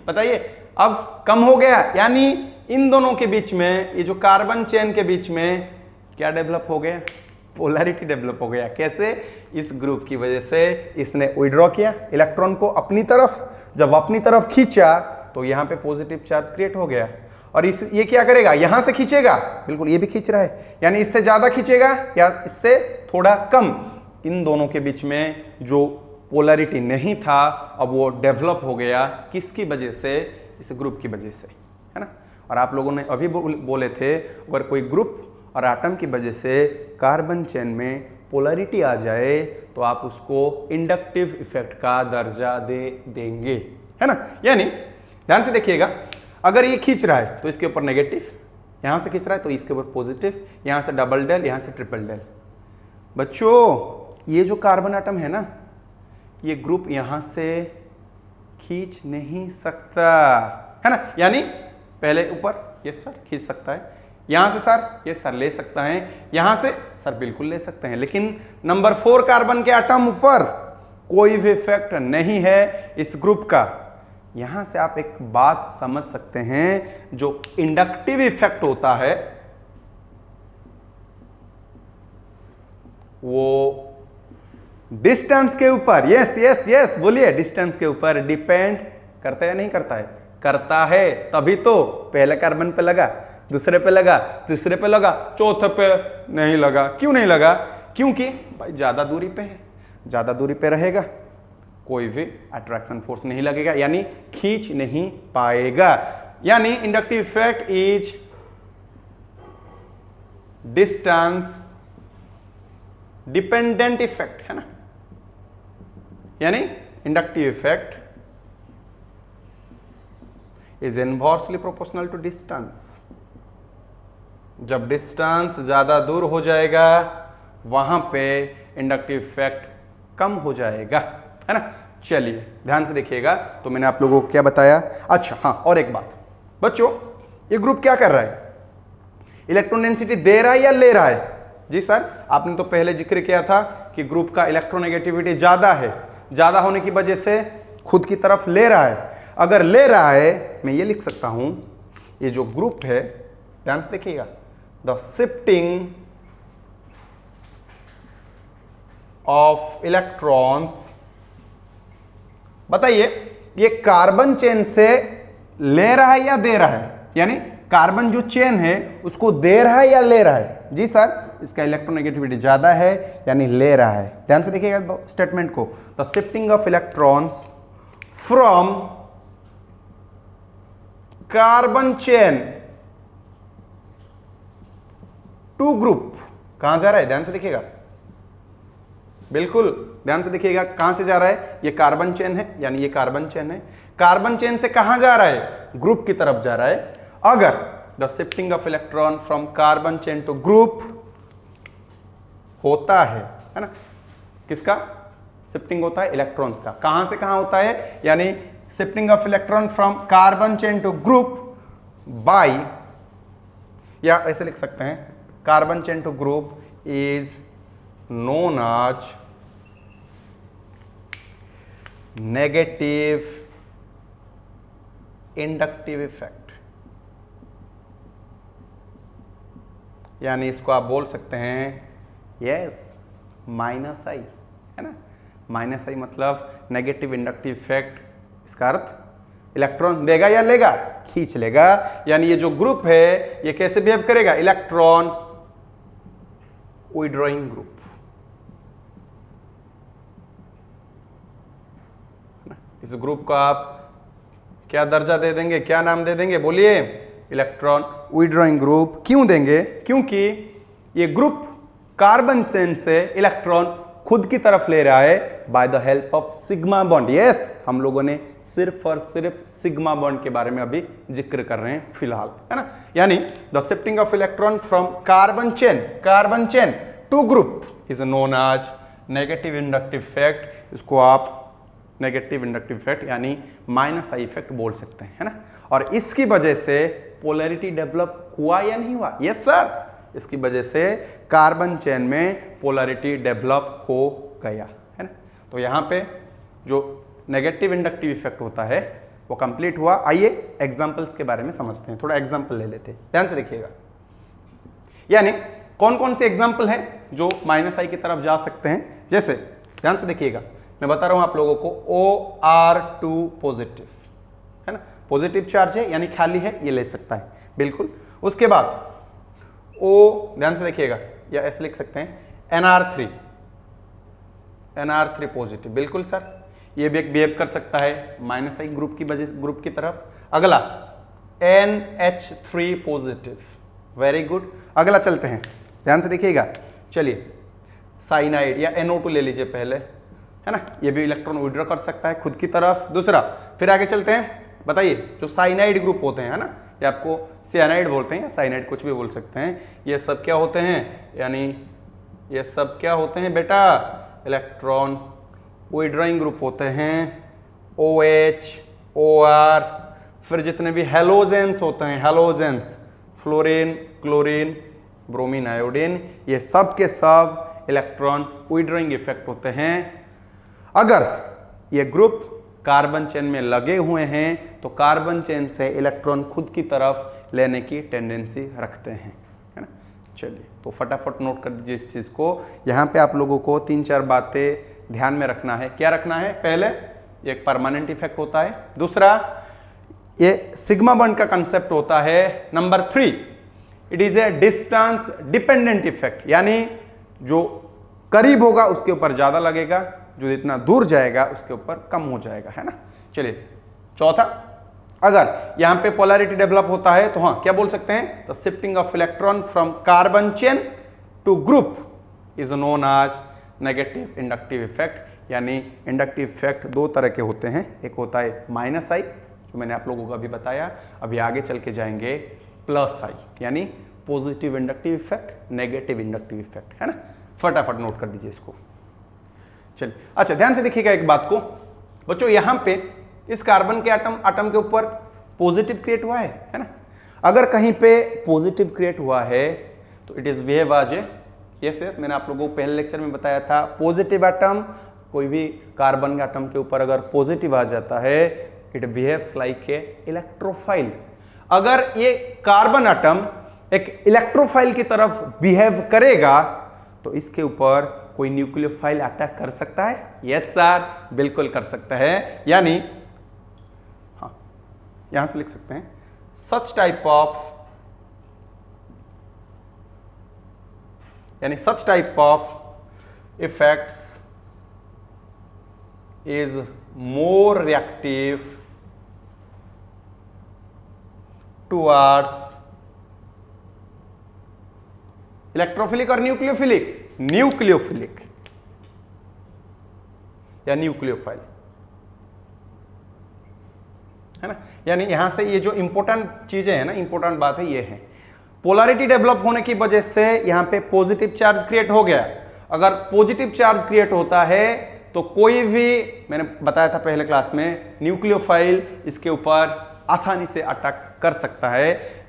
बताइए अब कम हो गया, यानी इन दोनों के बीच में, ये जो कार्बन चेन के बीच में क्या डेवलप हो गया? पोलैरिटी डेवलप हो गया। कैसे? इस ग्रुप की वजह से इसने विड्रॉ किया इलेक्ट्रॉन को अपनी तरफ। जब अपनी तरफ खींचा तो यहां पे पॉजिटिव चार्ज क्रिएट हो गया, और ये क्या करेगा? यहां से खींचेगा, बिल्कुल ये भी खींच रहा है, यानी इससे ज्यादा खींचेगा या इससे थोड़ा कम। इन दोनों के बीच में जो पोलैरिटी नहीं था अब वो डेवलप हो गया। किसकी वजह से? इस ग्रुप की वजह से, है ना। और आप लोगों ने अभी बोले थे अगर कोई ग्रुप और एटम की वजह से कार्बन चेन में पोलैरिटी आ जाए तो आप उसको इंडक्टिव इफेक्ट का दर्जा दे देंगे, है ना। यानी ध्यान से देखिएगा, अगर ये खींच रहा है तो इसके ऊपर नेगेटिव, यहां से खींच रहा है तो इसके ऊपर पॉजिटिव, यहां से डबल डेल, यहां से ट्रिपल डेल। बच्चों ये जो कार्बन एटम है ना, ये ग्रुप यहां से खींच नहीं सकता, है ना। यानी पहले ऊपर ये सर खींच सकता है, यहां से सर ये सर ले सकता है, यहां से सर बिल्कुल ले सकते हैं, लेकिन नंबर 4 कार्बन के एटम ऊपर कोई भी इफेक्ट नहीं है इस ग्रुप का। यहां से आप एक बात समझ सकते हैं, जो इंडक्टिव इफेक्ट होता है वो डिस्टेंस के ऊपर, यस यस यस बोलिए, डिस्टेंस के ऊपर डिपेंड करता है या नहीं करता है? करता है। तभी तो पहले कार्बन पे लगा, दूसरे पे लगा, तीसरे पे लगा, चौथे पे नहीं लगा। क्यों नहीं लगा? क्योंकि भाई ज्यादा दूरी पे है, ज्यादा दूरी पे रहेगा, कोई भी अट्रैक्शन फोर्स नहीं लगेगा, यानी खींच नहीं पाएगा। यानी inductive effect is distance dependent effect, है ना। यानी inductive effect is inversely proportional to distance. जब डिस्टेंस ज्यादा दूर हो जाएगा वहां पे इंडक्टिव इफेक्ट कम हो जाएगा, है ना। चलिए ध्यान से देखिएगा, तो मैंने आप लोगों को क्या बताया। अच्छा हाँ, और एक बात बच्चों, ये ग्रुप क्या कर रहा है? इलेक्ट्रॉन डेंसिटी दे रहा है या ले रहा है? जी सर, आपने तो पहले जिक्र किया था कि ग्रुप का इलेक्ट्रोनेगेटिविटी ज्यादा है, ज्यादा होने की वजह से खुद की तरफ ले रहा है। अगर ले रहा है, मैं ये लिख सकता हूं, ये जो ग्रुप है, ध्यान से देखिएगा, द शिफ्टिंग ऑफ इलेक्ट्रॉन्स, बताइए ये कार्बन चेन से ले रहा है या दे रहा है? यानी कार्बन जो चेन है उसको दे रहा है या ले रहा है? जी सर, इसका इलेक्ट्रोनेगेटिविटी ज्यादा है यानी ले रहा है। ध्यान से देखिएगा स्टेटमेंट को, the shifting of electrons from carbon chain to group, कहां जा रहा है? ध्यान से देखिएगा, बिल्कुल ध्यान से देखिएगा, कहां से जा रहा है? ये कार्बन चेन है, यानी ये कार्बन चेन है, कार्बन चेन से कहां जा रहा है? ग्रुप की तरफ जा रहा है। अगर the shifting of electron from carbon chain to group होता है ना, किसका शिफ्टिंग होता है? इलेक्ट्रॉन्स का। कहां से कहां होता है? यानी shifting of electron from carbon chain to group by, या ऐसे लिख सकते हैं, carbon chain to group is known as negative inductive effect, यानी इसको आप बोल सकते हैं यस माइनस आई, है ना। माइनस आई मतलब नेगेटिव इंडक्टिव इफेक्ट। इसका अर्थ इलेक्ट्रॉन देगा या लेगा? खींच लेगा। यानी ये जो ग्रुप है ये कैसे बिहेव करेगा? इलेक्ट्रॉन विथड्रॉइंग ग्रुप, इस ग्रुप को आप क्या दर्जा दे देंगे, क्या नाम दे देंगे? बोलिए, इलेक्ट्रॉन विथड्रॉइंग ग्रुप। क्यों देंगे? क्योंकि ये ग्रुप कार्बन चेन से इलेक्ट्रॉन खुद की तरफ ले रहा है bye the help of sigma bond. Yes, हम लोगों ने सिर्फ और सिर्फ सिग्मा बॉन्ड के बारे में अभी जिक्र कर रहे हैं फिलहाल, है ना। यानी the shifting of electron from carbon chain to group is known as negative inductive effect. इसको आप नेगेटिव इंडक्टिव इफेक्ट यानी माइनस आई इफेक्ट बोल सकते हैं, है ना। और इसकी वजह से पोलैरिटी डेवलप हुआ या नहीं हुआ? यस सर, इसकी वजह से कार्बन चेन में पोलैरिटी डेवलप हो गया, है ना। तो यहां पे जो नेगेटिव इंडक्टिव इफेक्ट होता है वो कंप्लीट हुआ। आइए एग्जाम्पल्स के बारे में समझते हैं, थोड़ा एग्जाम्पल ले लेते हैं, ध्यान से देखिएगा। यानी कौन कौन से एग्जाम्पल हैं जो -i की तरफ जा सकते हैं। जैसे ध्यान से देखिएगा, मैं बता रहा हूं आप लोगों को OR2 पॉजिटिव है ना, पॉजिटिव चार्ज है यानी खाली है, ये ले सकता है बिल्कुल। उसके बाद O, ध्यान से देखिएगा, या ऐसे लिख सकते हैं NR3 पॉजिटिव, बिल्कुल सर, ये भी एक बिहेव कर सकता है -i ग्रुप की तरफ। अगला NH3 पॉजिटिव, वेरी गुड। अगला चलते हैं, ध्यान से देखिएगा, चलिए साइनाइड या NO2 ले लीजिए पहले, है ना, ये भी इलेक्ट्रॉन विड्रॉ कर सकता है खुद की तरफ। दूसरा, फिर आगे चलते हैं, बताइए जो साइनाइड ग्रुप होते हैं, है ना, ये आपको सियानाइड बोलते हैं या साइनाइड कुछ भी बोल सकते हैं, ये सब क्या होते हैं, यानी ये सब क्या होते हैं बेटा, इलेक्ट्रॉन विड्रॉइंग ग्रुप होते हैं, OH, OR, फिर जितने भी हेलोजेंस होते हैं, halogens, fluorine, chlorine, bromine, iodine, ये सब के सब इलेक्ट्रॉन विड्रॉइंग इफेक्ट होते हैं। अगर ये ग्रुप कार्बन चेन में लगे हुए हैं तो कार्बन चेन से इलेक्ट्रॉन खुद की तरफ लेने की टेंडेंसी रखते हैं, है ना। चलिए तो फटाफट नोट कर दीजिए इस चीज को। यहाँ पे आप लोगों को 3-4 बातें ध्यान में रखना है। क्या रखना है? पहले ये एक परमानेंट इफेक्ट होता है, दूसरा ये सिग्मा बॉन्ड का कंसेप्ट होता है, number 3 it is a distance dependent effect, यानी जो करीब होगा उसके ऊपर ज्यादा लगेगा, जो इतना दूर जाएगा उसके ऊपर कम हो जाएगा, है ना। चलिए चौथा, अगर यहां पे पोलैरिटी डेवलप होता है तो हाँ क्या बोल सकते हैं, the shifting of electron from carbon chain to group is known as negative inductive effect. यानी इंडक्टिव इफेक्ट दो तरह के होते हैं, एक होता है -i जो मैंने आप लोगों को अभी बताया, अभी आगे चल के जाएंगे +i, यानी positive inductive effect, negative inductive effect, है ना। फटाफट नोट कर दीजिए इसको। चलिए अच्छा ध्यान से देखिएगा एक बात को बच्चों, यहां पे इस कार्बन के एटम के ऊपर पॉजिटिव क्रिएट हुआ है ना। अगर कहीं पे पॉजिटिव क्रिएट हुआ है तो it is behave as a, yes मैंने आप लोगों को पहले लेक्चर में बताया था, पॉजिटिव एटम कोई भी कार्बन के एटम के ऊपर अगर पॉजिटिव आ जाता है it behaves like a electrophile. अगर ये कार्बन एटम एक इलेक्ट्रोफाइल की तरफ बिहेव करेगा तो इसके ऊपर कोई न्यूक्लियोफाइल अटैक कर सकता है। यस सर, बिल्कुल कर सकता है। यानी हाँ यहां से लिख सकते हैं, such type of effects is more reactive towards electrophilic और न्यूक्लियोफिलिक या न्यूक्लियोफाइल, है ना। यानी यहां से ये जो इंपॉर्टेंट चीजें हैं ना, इंपॉर्टेंट बात है ये है, पोलैरिटी डेवलप होने की वजह से यहां पे पॉजिटिव चार्ज क्रिएट हो गया। अगर पॉजिटिव चार्ज क्रिएट होता है तो कोई भी, मैंने बताया था पहले क्लास में, न्यूक्लियोफाइल इसके ऊपर आसानी से अटैक कर सकता है।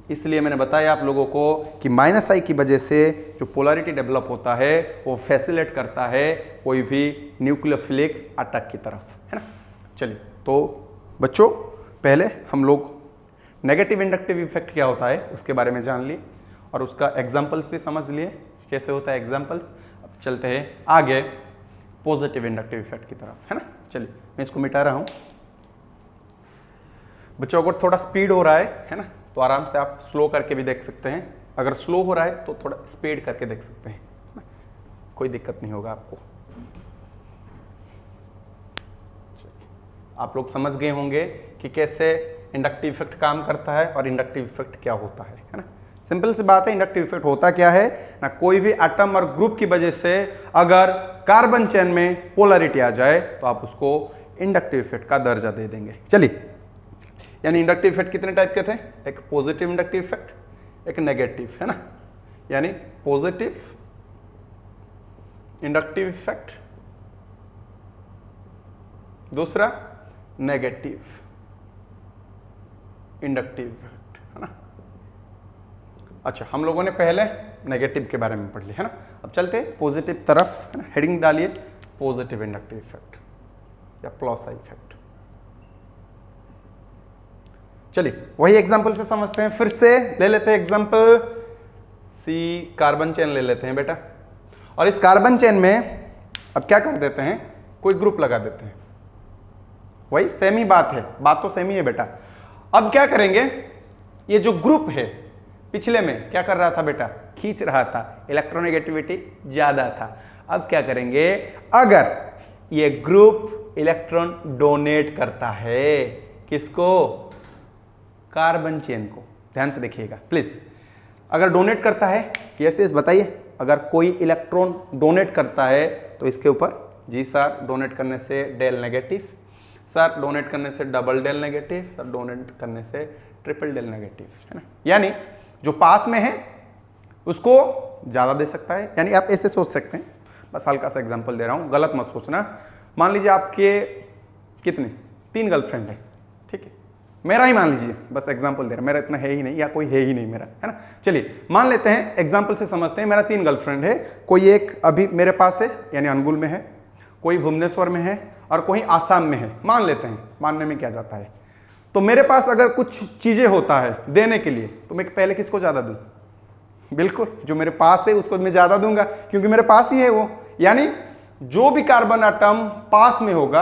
इसलिए मैंने बताया आप लोगों को कि -i की वजह से जो पोलैरिटी डेवलप होता है वो फैसिलिटेट करता है कोई भी न्यूक्लियोफिलिक अटैक की तरफ, है ना। चलिए तो बच्चों पहले हम लोग नेगेटिव इंडक्टिव इफेक्ट क्या होता है उसके बारे में जान लिए और उसका एग्जांपल्स भी समझ लिए कैसे होता है एग्जांपल्स। अब चलते हैं आगे पॉजिटिव इंडक्टिव इफेक्ट की तरफ, है ना। चलिए मैं इसको मिटा रहा हूं बच्चों। अगर थोड़ा स्पीड हो रहा है ना, तो आराम से आप स्लो करके भी देख सकते हैं, अगर स्लो हो रहा है तो थोड़ा स्पीड करके देख सकते हैं, कोई दिक्कत नहीं होगा आपको। आप लोग समझ गए होंगे कि कैसे इंडक्टिव इफेक्ट काम करता है और इंडक्टिव इफेक्ट क्या होता है ना। सिंपल सी बात है, इंडक्टिव इफेक्ट होता क्या है ना, कोई भी एटम और ग्रुप की वजह से अगर कार्बन चेन में पोलैरिटी आ जाए तो आप उसको इंडक्टिव इफेक्ट का दर्जा दे देंगे। चलिए, यानी इंडक्टिव इफेक्ट कितने टाइप के थे, एक पॉजिटिव इंडक्टिव इफेक्ट, एक नेगेटिव, है ना। यानी पॉजिटिव इंडक्टिव इफेक्ट, दूसरा नेगेटिव इंडक्टिव इफेक्ट, है ना। अच्छा, हम लोगों ने पहले नेगेटिव के बारे में पढ़ लिया, है ना। अब चलते हैं पॉजिटिव तरफ, है ना। हेडिंग डालिए पॉजिटिव इंडक्टिव इफेक्ट या +i इफेक्ट। चलिए वही एग्जाम्पल से समझते हैं, फिर से ले लेते हैं एग्जाम्पल। सी कार्बन चेन ले लेते हैं बेटा, और इस कार्बन चेन में अब क्या कर देते हैं, कोई ग्रुप लगा देते हैं। वही सेम ही बात है, बात तो सेम ही है बेटा। अब क्या करेंगे, ये जो ग्रुप है पिछले में क्या कर रहा था बेटा, खींच रहा था, इलेक्ट्रोनेगेटिविटी ज्यादा था। अब क्या करेंगे, अगर ये ग्रुप इलेक्ट्रॉन डोनेट करता है, किसको, कार्बन चेन को, ध्यान से देखिएगा प्लीज। अगर डोनेट करता है, यस यस बताइए, अगर कोई इलेक्ट्रॉन डोनेट करता है तो इसके ऊपर, जी सर डोनेट करने से डेल नेगेटिव, सर डोनेट करने से double del negative, sir donate करने से ट्रिपल डेल नेगेटिव, है ना। यानी जो पास में है उसको ज़्यादा दे सकता है, यानी आप ऐसे सोच सकते हैं। बस हल्का सा एग्जांपल दे रहा हूँ, गलत मत सोचना। मान लीजिए आपके कितने, 3 गर्लफ्रेंड है, ठीक है, मेरा ही मान लीजिए, बस एग्जांपल दे रहा हूँ, मेरा इतना है ही नहीं या कोई है ही नहीं मेरा, है ना। चलिए मान लेते हैं, एग्जांपल से समझते हैं, मेरा 3 गर्लफ्रेंड है, कोई एक अभी मेरे पास है यानी अनुगुल में है, कोई भुवनेश्वर में है और कोई आसाम में है, मान लेते हैं, मानने में क्या जाता है। तो मेरे पास अगर कुछ चीजें होता है देने के लिए, तो मैं पहले किसको ज्यादा दूं, बिल्कुल जो मेरे पास है उसको मैं ज्यादा दूंगा, क्योंकि मेरे पास ही है वो। यानी जो भी कार्बन आटम पास में होगा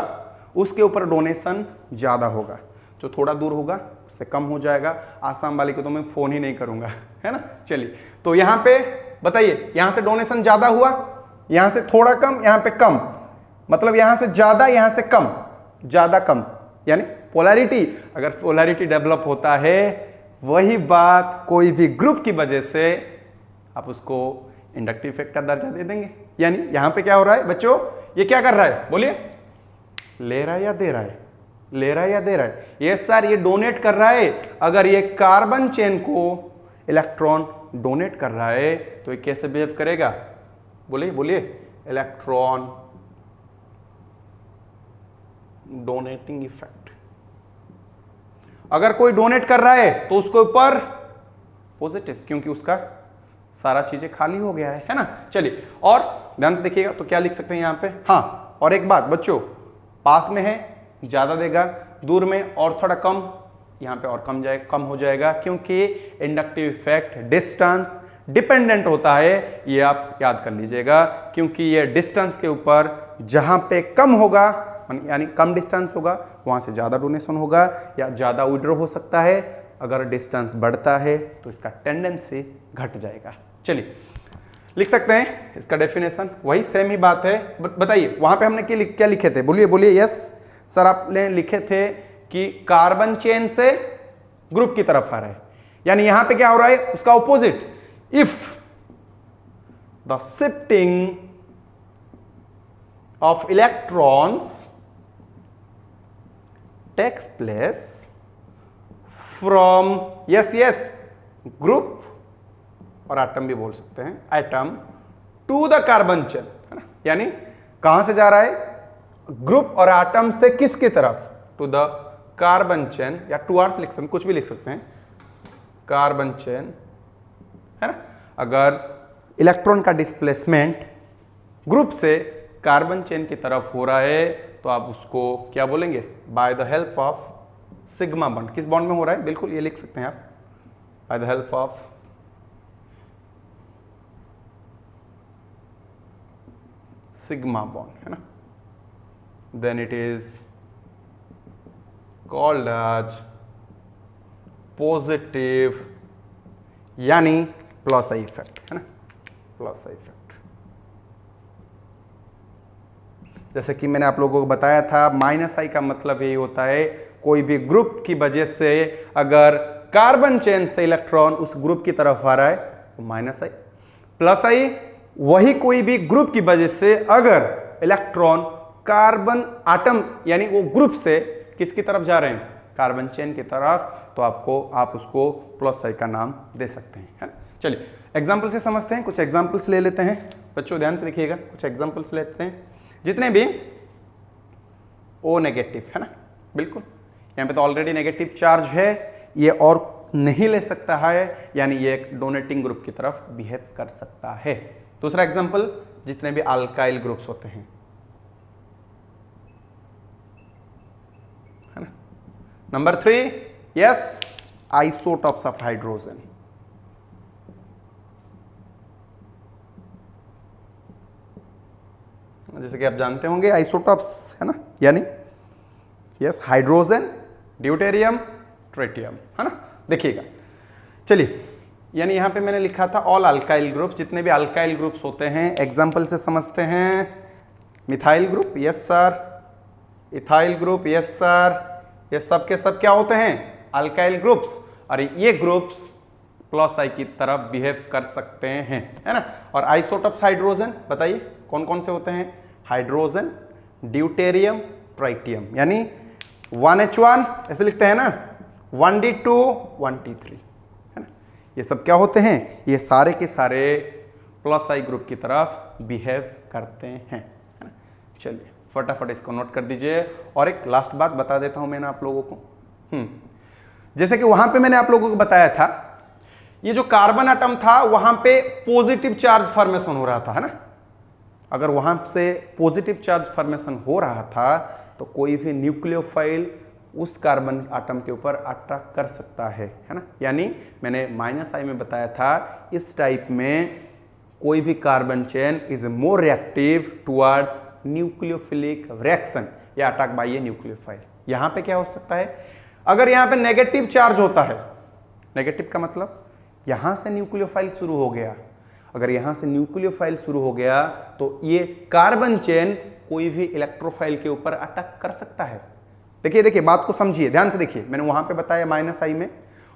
उसके ऊपर डोनेशन ज्यादा होगा, जो थोड़ा दूर होगा उससे कम हो जाएगा। आसाम वाले को तो मैं फोन ही नहीं करूंगा, है ना। चलिए तो यहां पे बताइए, यहां से डोनेशन ज्यादा हुआ, यहां से थोड़ा कम, यहां पे कम, मतलब यहां से ज्यादा, यहां से कम, ज्यादा कम, यानी पोलैरिटी। अगर पोलैरिटी डेवलप होता है, वही बात कोई भी ग्रुप की वजह से आप उसको इंडक्टिव इफेक्ट का दर्जा दे देंगे। यानी यहां पे क्या हो रहा है बच्चों, ये क्या कर रहा है बोलिए, ले रहा है या दे रहा है, ले रहा है या दे रहा है, ये सर ये डोनेट कर रहा है। अगर ये कार्बन चेन को इलेक्ट्रॉन डोनेट कर रहा है तो ये कैसे बिहेव करेगा, बोलिए बोलिए, इलेक्ट्रॉन डोनेटिंग इफेक्ट। अगर कोई डोनेट कर रहा है तो उसके ऊपर पॉजिटिव, क्योंकि उसका सारा चीजें खाली हो गया है ना। चलिए और ध्यान से देखिएगा, तो क्या लिख सकते हैं यहां पे, हाँ और एक बात बच्चों, पास में है ज्यादा देगा, दूर में और थोड़ा कम, यहां पे और कम हो जाएगा, क्योंकि इंडक्टिव इफेक्ट डिस्टेंस डिपेंडेंट होता है, ये आप याद कर लीजिएगा। क्योंकि ये डिस्टेंस के ऊपर जहां पे कम होगा, यानी कम डिस्टेंस होगा, वहां से ज्यादा डोनेशन होगा या ज्यादा विड्रॉ हो सकता है। अगर डिस्टेंस बढ़ता है तो इसका टेंडेंसी घट जाएगा। चलिए लिख सकते हैं इसका डेफिनेशन, वही सेम ही बात है। बताइए वहां पे हमने क्या लिखे थे, बोलिए बोलिए। यस सर आपने लिखे थे कि कार्बन चेन से ग्रुप की तरफ आ रहा है, यानी यहां पे क्या हो रहा है, उसका opposite. If the shifting of electrons takes place from yes group और एटम भी बोल सकते हैं, atom to the carbon chain, है ना। यानी कहां से जा रहा है, ग्रुप और एटम से किसकी तरफ, टू द कार्बन चेन, या टुवर्ड्स लिख सकते हैं, कुछ भी लिख सकते हैं, कार्बन चेन, है ना। अगर इलेक्ट्रॉन का डिस्प्लेसमेंट ग्रुप से कार्बन चेन की तरफ हो रहा है तो आप उसको क्या बोलेंगे, bye the help of sigma bond. किस बॉन्ड में हो रहा है, बिल्कुल ये लिख सकते हैं आप, by the help of sigma bond, है ना। Then it is called as positive, यानी प्लस आई इफेक्ट, है ना, प्लस आई इफेक्ट। जैसे कि मैंने आप लोगों को बताया था, माइनस आई का मतलब यही होता है, कोई भी ग्रुप की वजह से अगर कार्बन चेन से इलेक्ट्रॉन उस ग्रुप की तरफ आ रहा है तो माइनस आई। प्लस आई वही कोई भी ग्रुप की वजह से अगर इलेक्ट्रॉन कार्बन आटम यानी वो ग्रुप से किसकी तरफ जा रहे हैं, कार्बन चेन की तरफ, तो आप उसको प्लस आई का नाम दे सकते हैं, है ना। चलिए एग्जाम्पल से समझते हैं, कुछ एग्जाम्पल्स ले लेते हैं बच्चों, ध्यान से देखिएगा, कुछ एग्जाम्पल्स लेते हैं। जितने भी ओ नेगेटिव, है ना, बिल्कुल यहां पे तो ऑलरेडी नेगेटिव चार्ज है, ये और नहीं ले सकता है, यानी ये एक डोनेटिंग ग्रुप की तरफ बिहेव कर सकता है। दूसरा एग्जांपल, जितने भी अल्काइल ग्रुप्स होते हैं, है ना। Number 3, yes isotopes of hydrogen. जैसे कि आप जानते होंगे आइसोटॉप्स है ना, यानी यस हाइड्रोजन, ड्यूटेरियम, ट्रिटियम, है ना। देखिएगा, चलिए, यानी यहां पे मैंने लिखा था ऑल अल्काइल ग्रुप्स, जितने भी अल्काइल ग्रुप्स होते हैं एग्जांपल से समझते हैं। Methyl group, yes sir. Ethyl group, yes sir. ये सब के सब क्या होते हैं? Alkyl groups. और ये ग्रुप्स प्लस आई की तरफ बिहेव कर सकते हैं, है ना। और आइसोटॉप्स हाइड्रोजन बताइए कौन कौन से होते हैं? हाइड्रोजन, ड्यूटेरियम, ट्राइटियम, यानी 1H1 ऐसे लिखते हैं ना, 1D2, 1T3, है ना। ये सब क्या होते हैं? ये सारे के सारे प्लस आई ग्रुप की तरफ बिहेव करते हैं, है ना। चलिए फटाफट इसको नोट कर दीजिए। और एक लास्ट बात बता देता हूं मैंने आप लोगों को, जैसे कि वहां पे मैंने आप लोगों को बताया था, ये जो कार्बन एटम था वहां पे पॉजिटिव चार्ज फॉर्मेशन हो रहा था, है ना। अगर वहां से पॉजिटिव चार्ज फॉर्मेशन हो रहा था तो कोई भी न्यूक्लियोफाइल उस कार्बन एटम के ऊपर अटैक कर सकता है ना। यानी मैंने -I में बताया था, इस टाइप में कोई भी carbon chain is more reactive towards nucleophilic reaction या अटैक बाय ए न्यूक्लियोफाइल। यहां पे क्या हो सकता है? अगर यहां पे नेगेटिव चार्ज होता है, नेगेटिव का मतलब यहां से न्यूक्लियोफाइल शुरू हो गया, अगर यहां से न्यूक्लियोफाइल शुरू हो गया तो ये कार्बन चेन कोई भी इलेक्ट्रोफाइल के ऊपर अटैक कर सकता है। देखिए देखिए बात को समझिए, ध्यान से देखिए, मैंने वहां पे बताया -I में,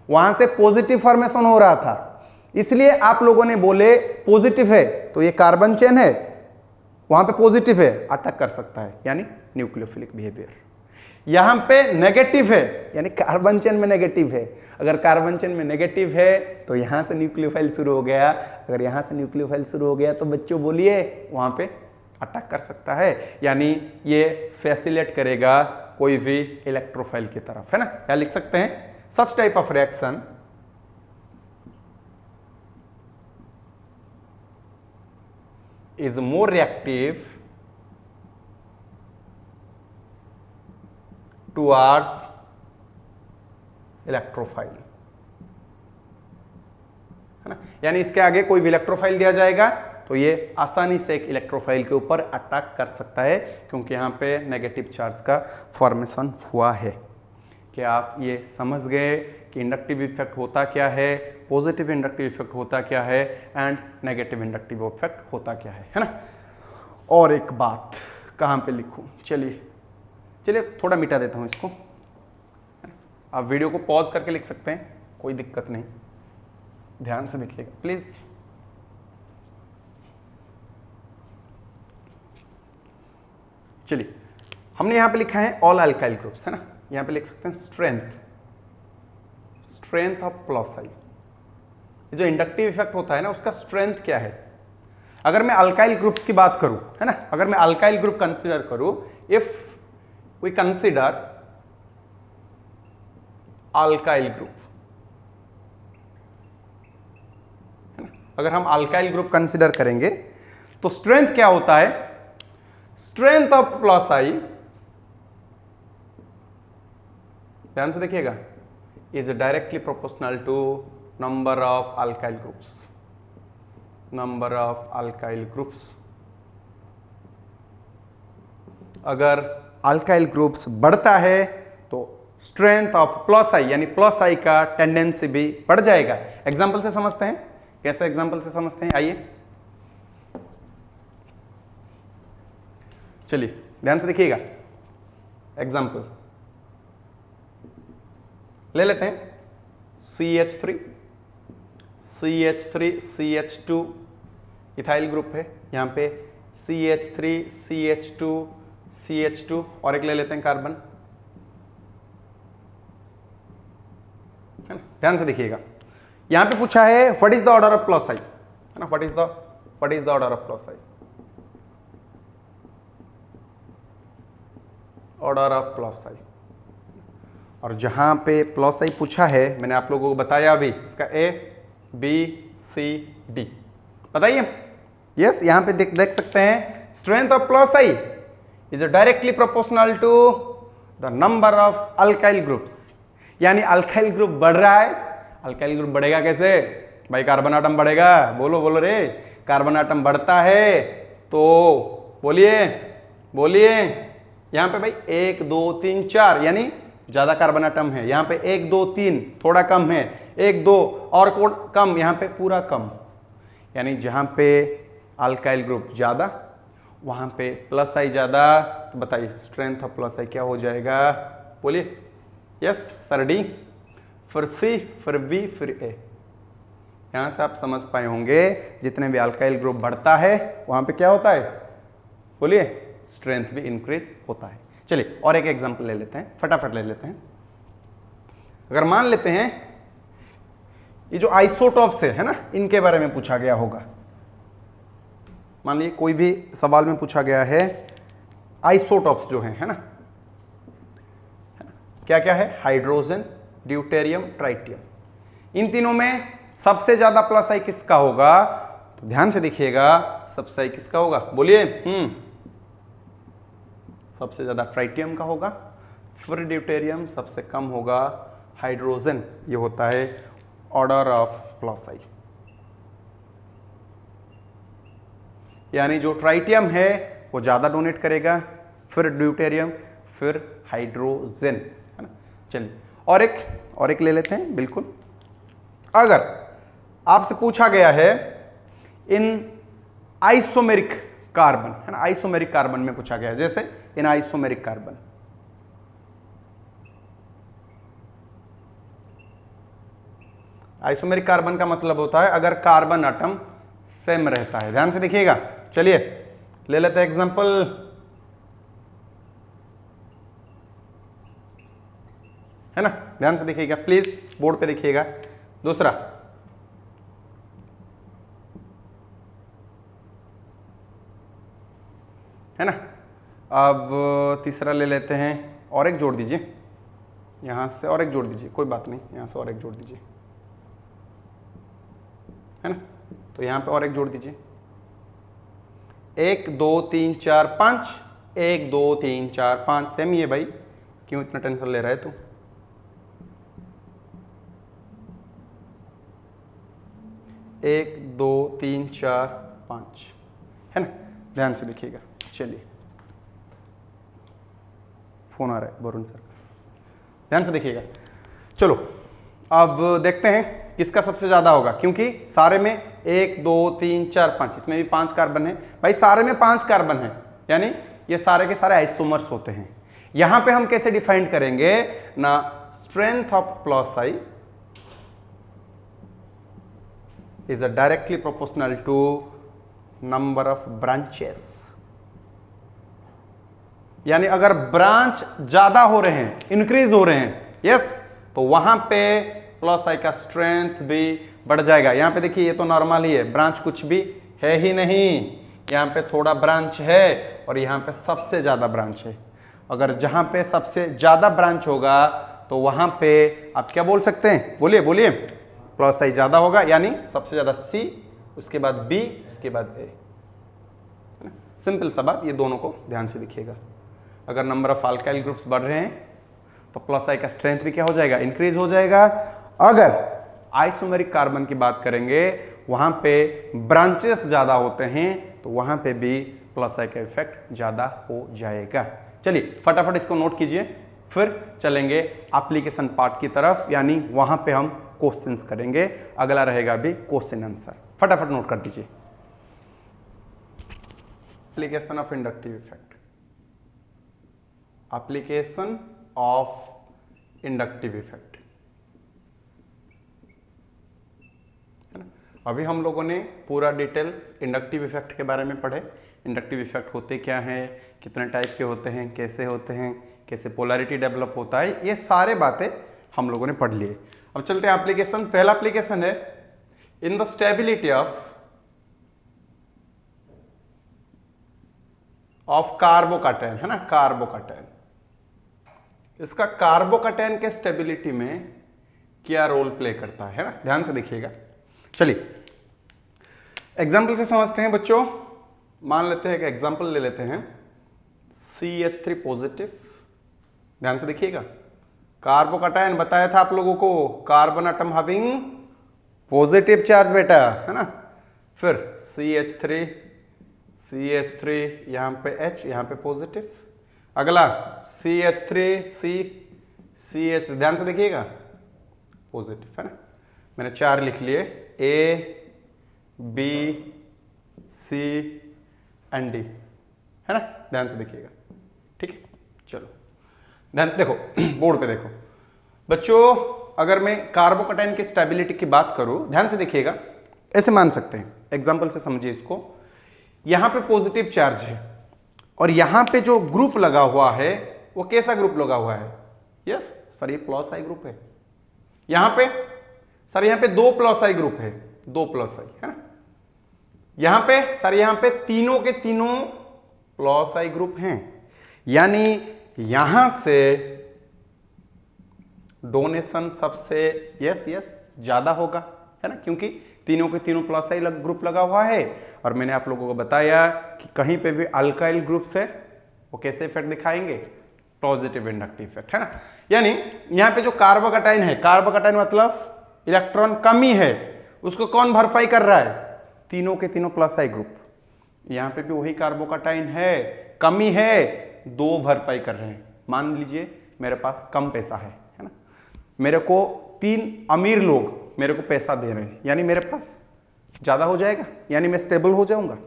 वहां से पॉजिटिव फॉर्मेशन हो रहा था, इसलिए आप लोगों ने बोले पॉजिटिव है तो ये कार्बन चेन है, वहां पे पॉजिटिव है, अटैक कर सकता है, यानी न्यूक्लियोफिलिक बिहेवियर। यहां पे नेगेटिव है, यानी कार्बन चेन में नेगेटिव है, अगर कार्बन चेन में नेगेटिव है तो यहां से न्यूक्लियोफाइल शुरू हो गया, अगर यहां से न्यूक्लियोफाइल शुरू हो गया तो बच्चों बोलिए वहां पे अटैक कर सकता है, यानी ये फैसिलिटेट करेगा कोई भी इलेक्ट्रोफाइल की तरफ, है ना। क्या लिख सकते हैं? Such type of reaction is more reactive towards electrophile, है ना। यानी इसके आगे कोई भी इलेक्ट्रोफाइल दिया जाएगा तो ये आसानी से एक इलेक्ट्रोफाइल के ऊपर अटैक कर सकता है, क्योंकि यहाँ पे नेगेटिव चार्ज का फॉर्मेशन हुआ है। क्या आप ये समझ गए कि इंडक्टिव इफेक्ट होता क्या है, पॉजिटिव इंडक्टिव इफेक्ट होता क्या है एंड नेगेटिव इंडक्टिव इफेक्ट होता क्या है ना। और एक बात कहाँ पे लिखूँ? चलिए चलिए थोड़ा मिटा देता हूँ इसको, आप वीडियो को पॉज करके लिख सकते हैं, कोई दिक्कत नहीं, ध्यान से देखिएगा प्लीज। चलिए हमने यहां पे लिखा है ऑल अल्काइल ग्रुप्स, है ना। यहां पे लिख सकते हैं स्ट्रेंथ ऑफ प्लस आई। जो इंडक्टिव इफेक्ट होता है ना उसका स्ट्रेंथ क्या है? अगर मैं अल्काइल ग्रुप्स की बात करूं, है ना, अगर मैं अल्काइल ग्रुप कंसीडर करूं, if we consider alkyl group, है ना, अगर हम अल्काइल ग्रुप कंसीडर करेंगे तो स्ट्रेंथ क्या होता है? स्ट्रेंथ ऑफ प्लस आई, ध्यान से देखिएगा, is directly proportional to number of alkyl groups, number of alkyl groups. अगर अल्काइल ग्रुप्स बढ़ता है तो स्ट्रेंथ ऑफ प्लस आई यानी प्लस आई का टेंडेंसी भी बढ़ जाएगा। एग्जांपल से समझते हैं, कैसे एग्जांपल से समझते हैं, आइए चलिए ध्यान से देखिएगा। एग्जांपल ले लेते हैं, CH3 CH2 इथाइल ग्रुप है, यहां पे CH3 CH2 और एक ले लेते हैं कार्बन, है ना। ध्यान से देखिएगा, यहां पे पूछा है what is the order of plus I, है ना, what is the order of plus I, order of plus I. और जहां पे प्लस आई पूछा है मैंने आप लोगों को बताया अभी, इसका ABCD बताइए। यस, यहां पे देख सकते हैं strength of plus I is directly proportional to the number of alkyl groups, यानी अल्काइल ग्रुप बढ़ रहा है। अल्काइल ग्रुप बढ़ेगा कैसे भाई? कार्बन आटम बढ़ेगा। बोलो बोलो रे, कार्बन आटम बढ़ता है तो बोलिए बोलिए, यहां पे भाई 1 2 3 4 यानी ज्यादा कार्बन आटम है। यहां पे 1 2 3 थोड़ा कम है, 1 2 और कम, यहां पे पूरा कम। यानी जहां पे अल्काइल ग्रुप ज्यादा वहां पे प्लस आई ज्यादा। तो बताइए स्ट्रेंथ ऑफ प्लस आई क्या हो जाएगा? बोलिए। यस सर, डी, फिर सी, फिर बी, फिर ए। यहां से आप समझ पाए होंगे जितने भी अल्काइल ग्रुप बढ़ता है वहां पे क्या होता है? बोलिए, स्ट्रेंथ भी इंक्रीज होता है। चलिए और एक एग्जांपल ले लेते हैं, फटाफट ले लेते हैं। अगर मान लेते हैं ये जो आइसोटॉप्स है ना, इनके बारे में पूछा गया होगा। मान लीजिए कोई भी सवाल में पूछा गया है आइसोटॉप्स जो है ना, क्या क्या है? Hydrogen, deuterium, tritium. इन तीनों में सबसे ज्यादा प्लस आई किसका होगा? तो ध्यान से देखिएगा, सबसे आई किसका होगा? बोलिए। सबसे ज्यादा ट्राइटियम का होगा, फिर ड्यूटेरियम, सबसे कम होगा हाइड्रोजन। ये होता है ऑर्डर ऑफ प्लस आई। यानी जो ट्राइटियम है वो ज्यादा डोनेट करेगा, फिर ड्यूटेरियम, फिर हाइड्रोजन, है ना। चलिए और एक ले लेते हैं। बिल्कुल, अगर आपसे पूछा गया है इन आइसोमेरिक कार्बन, है ना, आइसोमेरिक कार्बन में पूछा गया है, जैसे इन आइसोमेरिक कार्बन, आइसोमेरिक कार्बन का मतलब होता है अगर कार्बन आटम सेम रहता है। ध्यान से देखिएगा। चलिए ले लेते हैं एग्जांपल। है ना, ध्यान से देखिएगा प्लीज, बोर्ड पे देखिएगा। दूसरा, है ना। अब तीसरा ले लेते हैं, और एक जोड़ दीजिए यहां से, और एक जोड़ दीजिए, कोई बात नहीं, यहां से और एक जोड़ दीजिए, है ना। तो यहां पे और एक जोड़ दीजिए। 1 2 3 4 5, 1 2 3 4 5, सेम ही है भाई, क्यों इतना टेंशन ले रहा है तू? एक 2 3 4 5, है ना। ध्यान से देखिएगा। चलिए फोन आ रहा है वरुण सर का, ध्यान से देखिएगा। चलो अब देखते हैं किसका सबसे ज्यादा होगा, क्योंकि सारे में 1 2 3 4 5, इसमें भी 5 कार्बन है भाई, सारे में 5 कार्बन है, यानी ये सारे के सारे आइसोमर्स होते हैं। यहां पे हम कैसे डिफाइन करेंगे ना, strength of plus I is directly proportional to number of branches। यानी अगर ब्रांच ज्यादा हो रहे हैं, इंक्रीज हो रहे हैं, यस, तो वहां पे प्लस आई का स्ट्रेंथ भी बढ़ जाएगा। यहां पे देखिए ये तो नॉर्मल ही है, ब्रांच कुछ भी है ही नहीं, यहां पे थोड़ा ब्रांच है और यहां पे सबसे ज्यादा ब्रांच है। अगर जहां पे सबसे ज्यादा ब्रांच होगा तो वहां पे आप क्या बोल सकते हैं? बोलिए बोलिए, प्लस आई ज्यादा होगा, यानी सबसे ज्यादा सी, उसके बाद बी, उसके बाद ए। सिंपल सा बात, ये दोनों को ध्यान से देखिएगा। अगर नंबर ऑफ अल्काइल ग्रुप्स बढ़ रहे हैं तो प्लस आई का स्ट्रेंथ भी क्या हो जाएगा? इंक्रीज हो जाएगा। अगर आइसोमेरिक कार्बन की बात करेंगे, वहां पे ब्रांचेस ज्यादा होते हैं तो वहां पे भी प्लस आई का इफेक्ट ज्यादा हो जाएगा। चलिए फटाफट इसको नोट कीजिए, फिर चलेंगे एप्लीकेशन पार्ट की तरफ, यानी वहां पे हम क्वेश्चंस करेंगे। अगला रहेगा भी क्वेश्चन आंसर। फटाफट नोट कर दीजिए। Application of inductive effect, application of inductive effect, है ना। अभी हम लोगों ने पूरा डिटेल्स इंडक्टिव इफेक्ट के बारे में पढ़े। इंडक्टिव इफेक्ट होते क्या हैं, कितने टाइप के होते हैं, कैसे होते हैं, कैसे पोलैरिटी डेवलप होता है, ये सारे बातें हम लोगों ने पढ़ लिए। अब चलते हैं एप्लीकेशन। पहला एप्लीकेशन है in the stability of carbocation, है ना, कार्बोकैटायन। इसका कार्बोकैटायन के स्टेबिलिटी में क्या रोल प्ले करता है ना, ध्यान से देखिएगा। चलिए एग्जाम्पल से समझते हैं बच्चों। मान लेते हैं, एक एग्जाम्पल ले लेते हैं, CH3 पॉजिटिव, ध्यान से देखिएगा, कार्बोकैटायन बताया था आप लोगों को, carbon atom having positive charge बेटा, है ना। फिर CH3 यहां पे H, यहां पे पॉजिटिव। अगला CH3 CH, ध्यान से देखिएगा, पॉजिटिव, है ना। मैंने 4 लिख लिए, A B C and D, है ना। ध्यान से देखिएगा, ठीक है। चलो ध्यान देखो, बोर्ड पे देखो बच्चों। अगर मैं कार्बोकैटायन की स्टेबिलिटी की बात करूं, ध्यान से देखिएगा, ऐसे मान सकते हैं, एग्जांपल से समझिए इसको। यहां पे पॉजिटिव चार्ज है और यहां पे जो ग्रुप लगा हुआ है वो कैसा ग्रुप लगा हुआ है? यस सर, ये प्लस आई ग्रुप है। यहां पे सर, यहां पे 2 प्लस आई ग्रुप है, 2 प्लस आई, है ना। यहां पे सर, यहां पे तीनों के तीनों प्लस आई ग्रुप हैं, यानी यहां से डोनेशन सबसे यस ज्यादा होगा, है ना, क्योंकि तीनों के तीनों प्लस आई ग्रुप लगा हुआ है। और मैंने आप लोगों को बताया कि कहीं पे भी अल्काइल ग्रुप से वो कैसे इफेक्ट दिखाएंगे? पॉजिटिव इंडक्टिव इफेक्ट, है ना। यानी यहां पे जो कार्बोकैटायन है, कार्बोकैटायन मतलब इलेक्ट्रॉन कमी है, उसको कौन भरपाई कर रहा है? तीनों के तीनों प्लस आई ग्रुप। यहां पे भी वही कार्बोकैटायन है, कमी है, 2 भरपाई कर रहे हैं। मान लीजिए मेरे पास कम पैसा है ना, मेरे को 3 अमीर लोग मेरे को पैसा दे रहे हैं, यानी मेरे पास ज्यादा हो जाएगा, यानी मैं स्टेबल हो जाऊंगा।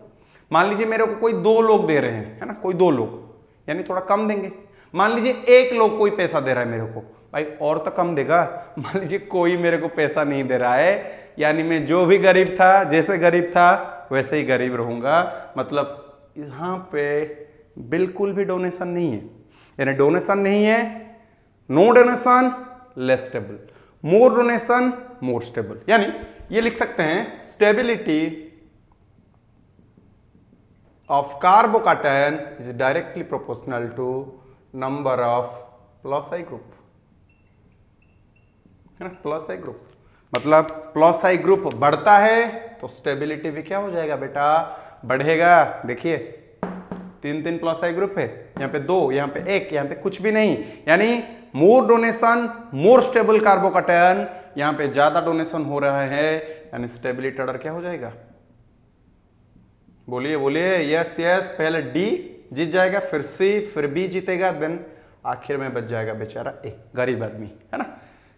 मान लीजिए मेरे को कोई 2 लोग दे रहे हैं, है ना, कोई 2 लोग, यानी थोड़ा कम देंगे। मान लीजिए 1 लोग कोई पैसा दे रहा है मेरे को, भाई और तो कम देगा। मान लीजिए कोई मेरे को पैसा नहीं दे रहा है, यानी मैं जो भी गरीब था, जैसे गरीब था वैसे ही गरीब रहूंगा। मतलब यहां पे बिल्कुल भी डोनेशन नहीं है, यानी डोनेशन नहीं है, no donation less stable, more donation more stable. यानी ये लिख सकते हैं stability of carbocation is directly proportional to number of plus I group, है ना। प्लस आई ग्रुप मतलब प्लस आई ग्रुप बढ़ता है तो स्टेबिलिटी भी क्या हो जाएगा बेटा? बढ़ेगा। देखिए 3 प्लस आई ग्रुप है, यहाँ पे 2, यहाँ पे 1, यहाँ पे कुछ भी नहीं, यानी मोर डोनेशन मोर स्टेबल कार्बोकैटायन, यहाँ पे ज्यादा डोनेशन हो रहा है, यानी स्टेबिलिटी ऑर्डर क्या हो जाएगा? बोलिए बोलिए, यस पहले डी जीत जाएगा, फिर सी, फिर बी जीतेगा, देन आखिर में बच जाएगा बेचारा ए, गरीब आदमी, है ना।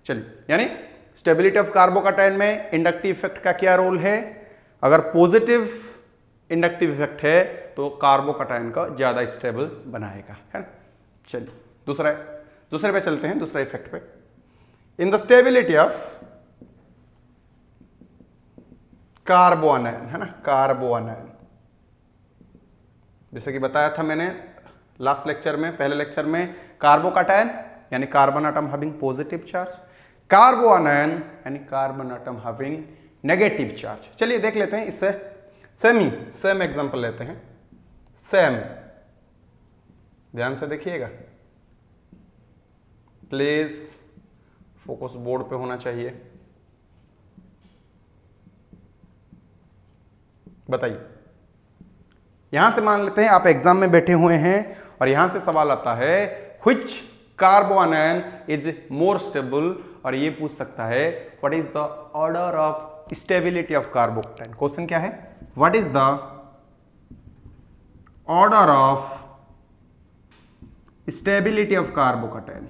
चलिए, यानी स्टेबिलिटी ऑफ कार्बोकैटायन में इंडक्टिव इफेक्ट का क्या रोल है? अगर पॉजिटिव इंडक्टिव इफेक्ट है तो कार्बोकैटायन का ज्यादा स्टेबल बनाएगा, है ना। चलिए दूसरे पे चलते हैं, दूसरा इफेक्ट पे। इन द स्टेबिलिटी ऑफ कार्बोआनायन, है ना, कार्बोआनायन, जैसे कि बताया था मैंने लास्ट लेक्चर में, पहले लेक्चर में, कार्बोकैटायन यानी carbon atom having positive charge, carbanion यानी carbon atom having negative charge. चलिए देख लेते हैं इससे सेम एग्जांपल लेते हैं। सेम, ध्यान से देखिएगा प्लीज, फोकस बोर्ड पे होना चाहिए। बताइए, यहां से मान लेते हैं आप एग्जाम में बैठे हुए हैं और यहां से सवाल आता है व्हिच कार्बोआनायन इज मोर स्टेबल, और ये पूछ सकता है what is the order of stability of carbocation. Question क्या है? What is the order of stability of carbocation,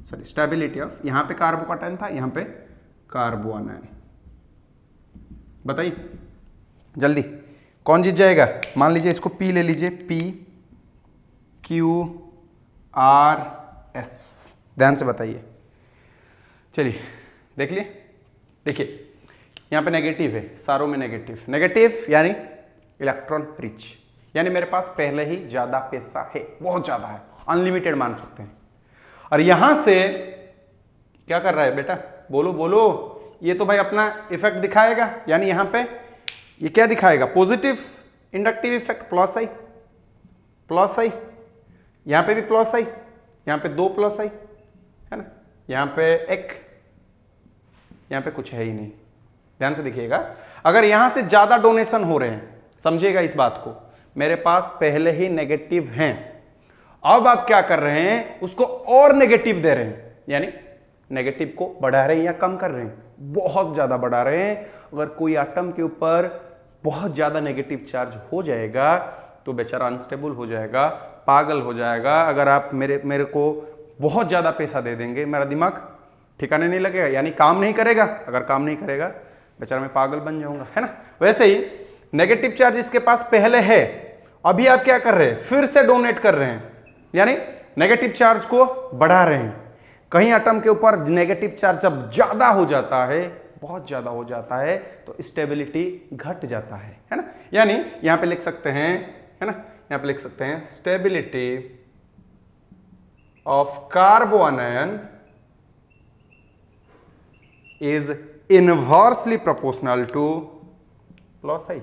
sorry stability of, यहां पे कार्बोकैटायन था, यहां पे कार्बोआनायन। बताइए जल्दी, कौन जीत जाएगा? मान लीजिए इसको P ले लीजिए, P Q R S, ध्यान से बताइए। चलिए देख लिए, देखिए यहां पे नेगेटिव है, सारों में नेगेटिव यानी इलेक्ट्रॉन रिच, यानी मेरे पास पहले ही ज्यादा पैसा है, बहुत ज्यादा है, अनलिमिटेड मान सकते हैं। और यहां से क्या कर रहा है बेटा? बोलो, ये तो भाई अपना इफेक्ट दिखाएगा, यानी यहां पे ये क्या दिखाएगा? पॉजिटिव इंडक्टिव इफेक्ट, प्लस आई, यहां पे भी प्लस आई, यहां पे 2 प्लस आई, है ना, यहां पे 1, यहां पे कुछ है ही नहीं। ध्यान से देखिएगा, अगर यहां से ज्यादा डोनेशन हो रहे हैं, समझिएगा इस बात को, मेरे पास पहले ही नेगेटिव हैं, अब आप क्या कर रहे हैं? उसको और नेगेटिव दे रहे हैं, यानी नेगेटिव को बढ़ा रहे हैं या कम कर रहे हैं, बहुत ज्यादा बढ़ा रहे हैं। अगर कोई एटम के ऊपर बहुत ज्यादा नेगेटिव चार्ज हो जाएगा तो बेचारा अनस्टेबल हो जाएगा, पागल हो जाएगा। अगर आप मेरे को बहुत ज्यादा पैसा दे देंगे, मेरा दिमाग ठिकाने नहीं लगेगा, यानी काम नहीं करेगा। अगर काम नहीं करेगा बेचारा मैं पागल बन जाऊंगा, है ना। वैसे ही नेगेटिव चार्ज इसके पास पहले है, अभी आप क्या कर रहे हैं, फिर से डोनेट कर रहे हैं, यानी नेगेटिव चार्ज को बढ़ा रहे हैं। कहीं एटम के ऊपर नेगेटिव चार्ज जब ज्यादा हो जाता है, बहुत ज्यादा हो जाता है, तो स्टेबिलिटी घट जाता है ना। यानी यहां पे लिख सकते हैं, है ना, यहां पे लिख सकते हैं stability of carbanion is inversely proportional to plus I.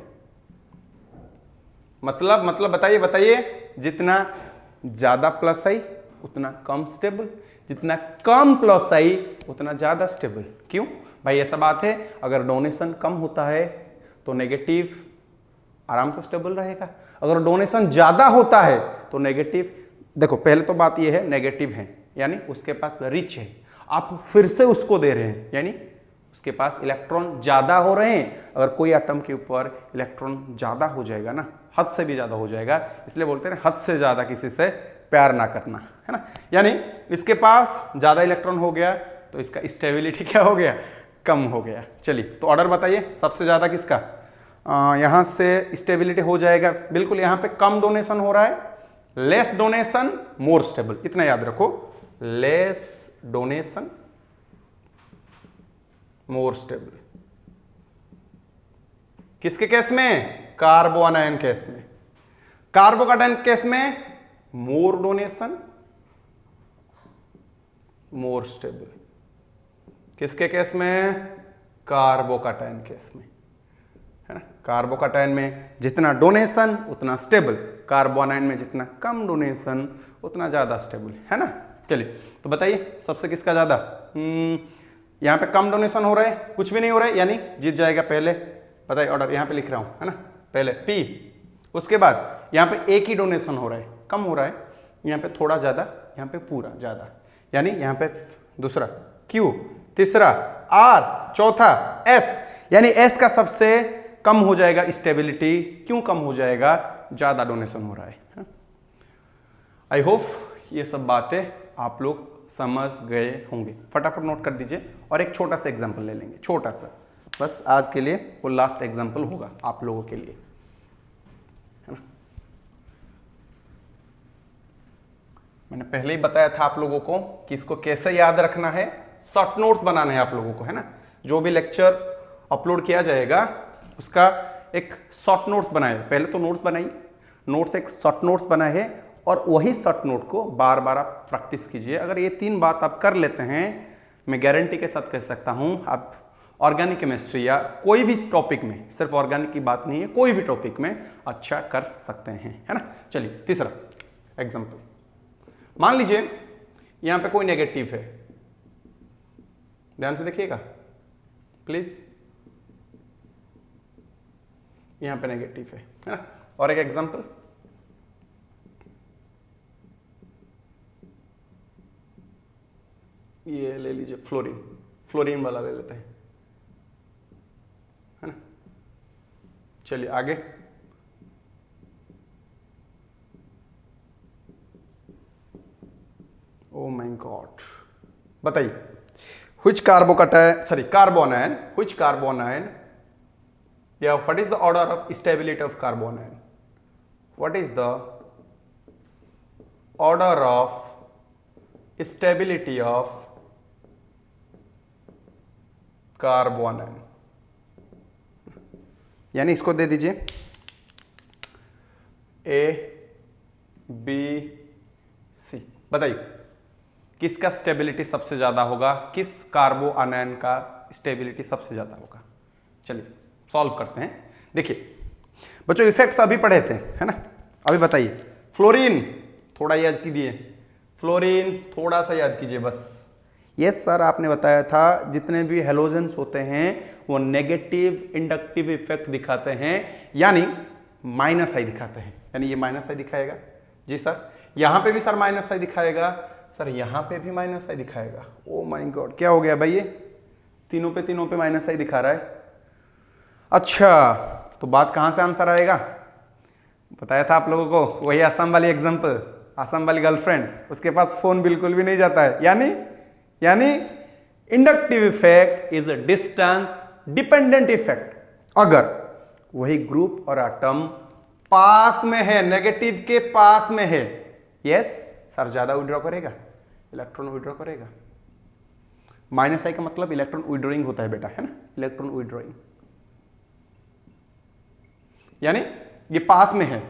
मतलब बताइए, जितना ज्यादा प्लस आई उतना कम स्टेबल, जितना कम प्लस आई उतना ज्यादा स्टेबल। क्यों भाई, ऐसा बात है, अगर डोनेशन कम होता है तो नेगेटिव आराम से स्टेबल रहेगा, अगर डोनेशन ज्यादा होता है तो नेगेटिव, देखो पहले तो बात यह है नेगेटिव है यानी उसके पास रिच है, आप फिर से उसको दे रहे हैं यानी उसके पास इलेक्ट्रॉन ज्यादा हो रहे हैं। अगर कोई एटम के ऊपर इलेक्ट्रॉन ज्यादा हो जाएगा ना, हद से भी ज्यादा हो जाएगा, इसलिए बोलते हैं हद से ज्यादा किसी से प्यार ना करना, है ना। यानी इसके पास ज्यादा इलेक्ट्रॉन हो गया तो इसका स्टेबिलिटी क्या हो गया, कम हो गया। चलिए तो ऑर्डर बताइए, सबसे ज्यादा किसका, यहां से स्टेबिलिटी हो जाएगा, बिल्कुल यहां पे कम डोनेशन हो रहा है, लेस डोनेशन मोर स्टेबल, इतना याद रखो, लेस डोनेशन मोर स्टेबल। किसके केस में, कार्बोआनायन केस में। कार्बोकेटायन केस में मोर डोनेशन मोर स्टेबल। किसके केस में, कार्बोकेटायन केस में, है ना। कार्बोकेटायन में जितना डोनेशन उतना स्टेबल, कार्बोआनायन में जितना कम डोनेशन उतना ज्यादा स्टेबल, है ना। चलिए तो बताइए सबसे किसका ज्यादा, यहां पे कम डोनेशन हो रहा है, कुछ भी नहीं हो रहा है, यानी जीत जाएगा पहले। बताइए ऑर्डर यहां पे लिख रहा हूं, है ना, पहले P, उसके बाद यहां पे एक ही डोनेशन हो रहा है, कम हो रहा है, यहां पे थोड़ा ज्यादा, यहां पे पूरा ज्यादा, यानी यहां पे दूसरा Q, तीसरा R, चौथा S, यानी S का सबसे कम हो जाएगा स्टेबिलिटी। क्यों कम हो जाएगा, ज्यादा डोनेशन हो रहा है। आई होप ये सब बातें आप लोग समझ गए होंगे, फटाफट नोट कर दीजिए और एक छोटा सा एग्जांपल ले लेंगे, छोटा सा, बस आज के लिए वो लास्ट एग्जांपल होगा आप लोगों के लिए, है ना। मैंने पहले ही बताया था आप लोगों को कि इसको कैसे याद रखना है, शॉर्ट नोट्स बनाने हैं आप लोगों को, है ना। जो भी लेक्चर अपलोड किया जाएगा उसका एक शॉर्ट नोट्स बनाए, पहले तो नोट्स बनाइए, नोट्स एक शॉर्ट नोट्स बनाए है और वही शॉर्ट नोट को बार बार आप प्रैक्टिस कीजिए। अगर ये 3 बात आप कर लेते हैं, मैं गारंटी के साथ कह सकता हूं आप ऑर्गेनिक केमिस्ट्री या कोई भी टॉपिक में, सिर्फ ऑर्गेनिक की बात नहीं है, कोई भी टॉपिक में अच्छा कर सकते हैं, है ना। चलिए तीसरा एग्जांपल, मान लीजिए यहां पे कोई नेगेटिव है, ध्यान से देखिएगा प्लीज, यहां पे नेगेटिव है ना। और एक एग्जांपल, ये ले लीजिए फ्लोरीन, फ्लोरीन वाला ले लेते हैं, है ना। चलिए आगे, ओ माय गॉड, बताइए व्हिच कार्बोनायन या what is the order of stability of carbanion, what is the order of stability of carbanion, यानी इसको दे दीजिए A B C, बताइए किसका स्टेबिलिटी सबसे ज्यादा होगा, किस कार्बोआनायन का स्टेबिलिटी सबसे ज्यादा होगा। चलिए सॉल्व करते हैं। देखिए बच्चों इफेक्ट्स अभी पढ़े थे, है ना, अभी बताइए फ्लोरीन थोड़ा याद कीजिए, फ्लोरीन थोड़ा सा याद कीजिए बस। यस सर, आपने बताया था जितने भी हेलोजेंस होते हैं वो नेगेटिव इंडक्टिव इफेक्ट दिखाते हैं, यानी माइनस आई दिखाते हैं, यानी ये माइनस आई दिखाएगा। जी सर, यहां पे भी सर माइनस आई दिखाएगा, सर यहाँ पे भी माइनस आई दिखाएगा। ओ माय गॉड, क्या हो गया भाई, ये तीनों पे माइनस आई दिखा रहा है। अच्छा, तो बात कहाँ से आंसर आएगा? बताया था आप लोगों को, वही असम वाली एग्जाम्पल, असम वाली गर्लफ्रेंड, उसके पास फोन बिल्कुल भी नहीं जाता है। यानी inductive effect is a distance dependent effect. अगर वही ग्रुप और एटम पास में है, नेगेटिव के पास में है, यस सर, ज्यादा विड्रॉ करेगा, इलेक्ट्रॉन विड्रॉ करेगा। माइनस आई का मतलब इलेक्ट्रॉन विड्रॉइंग होता है बेटा, है ना, इलेक्ट्रॉन विड्रॉइंग। यानी ये पास में है,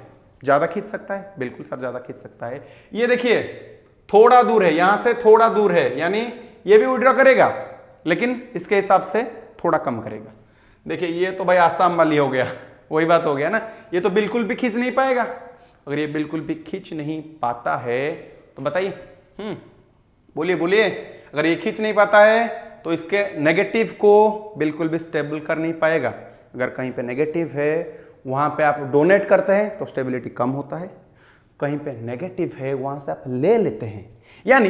ज्यादा खींच सकता है, बिल्कुल सर ज्यादा खींच सकता है। ये देखिए थोड़ा दूर है, यहां से थोड़ा दूर है, यानी ये भी विड्रॉ करेगा, लेकिन इसके हिसाब से थोड़ा कम करेगा। देखिए ये तो भाई आसाम वाली हो गया, वही बात हो गया ना, ये तो बिल्कुल भी खींच नहीं पाएगा। अगर ये बिल्कुल भी खींच नहीं पाता है तो बताइए, बोलिए, अगर ये खींच नहीं पाता है तो इसके नेगेटिव को बिल्कुल भी स्टेबल कर नहीं पाएगा। अगर कहीं पे नेगेटिव है वहां पे आप डोनेट करते हैं तो स्टेबिलिटी कम होता है, कहीं पे नेगेटिव है वहां से आप ले लेते हैं। यानी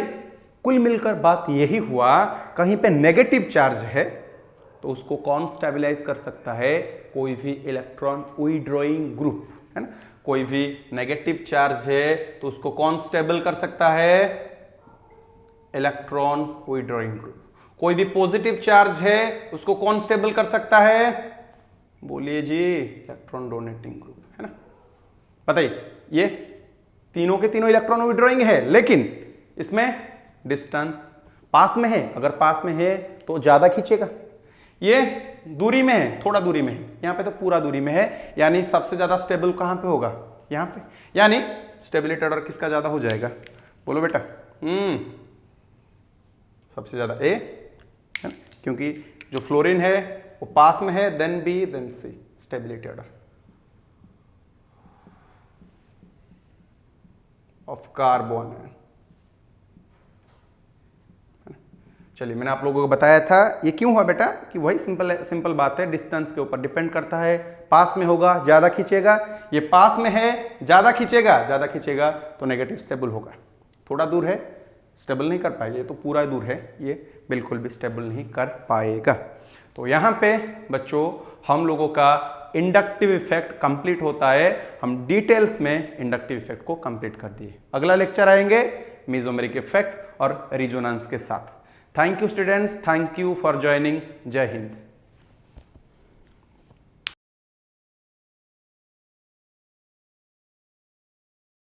कुल मिलकर बात यही हुआ, कहीं पे नेगेटिव चार्ज है तो उसको कौन स्टेबलाइज कर सकता है? कोई भी इलेक्ट्रॉन विड्रॉइंग ग्रुप, है ना। कोई भी नेगेटिव चार्ज है तो उसको कौन स्टेबल कर सकता है? Electron withdrawing group. कोई भी पॉजिटिव चार्ज है उसको कौन स्टेबल कर सकता है? बोलिए जी, इलेक्ट्रॉन डोनेटिंग ग्रुप, है ना। बताइए, ये तीनों के तीनों इलेक्ट्रॉन विड्रॉइंग है, लेकिन इसमें डिस्टेंस पास में है। अगर पास में है तो ज्यादा खींचेगा, ये दूरी में है, थोड़ा दूरी में है, यहां पे तो पूरा दूरी में है। यानी सबसे ज्यादा स्टेबल कहां पे होगा? यहां पे। यानी स्टेबिलिटी ऑर्डर किसका ज्यादा हो जाएगा? बोलो बेटा। सबसे ज्यादा ए, है, क्योंकि जो फ्लोरीन है वो पास में है, then B, then C, stability order of carbon है। चलिए, मैंने आप लोगों को बताया था ये क्यों हुआ बेटा, कि वही सिंपल बात है, डिस्टेंस के ऊपर डिपेंड करता है। पास में होगा ज्यादा खींचेगा, ये पास में है ज्यादा खींचेगा तो नेगेटिव स्टेबल होगा। थोड़ा दूर है स्टेबल नहीं कर पाएगा, ये तो पूरा दूर है, ये बिल्कुल भी स्टेबल नहीं कर पाएगा। तो यहाँ पे बच्चों हम लोगों का इंडक्टिव इफेक्ट कंप्लीट होता है। हम डिटेल्स में इंडक्टिव इफेक्ट को कंप्लीट कर दिए। अगला लेक्चर आएंगे मेसोमेरिक इफेक्ट और रिजोनेंस के साथ। Thank you students, thank you for joining. जय हिंद।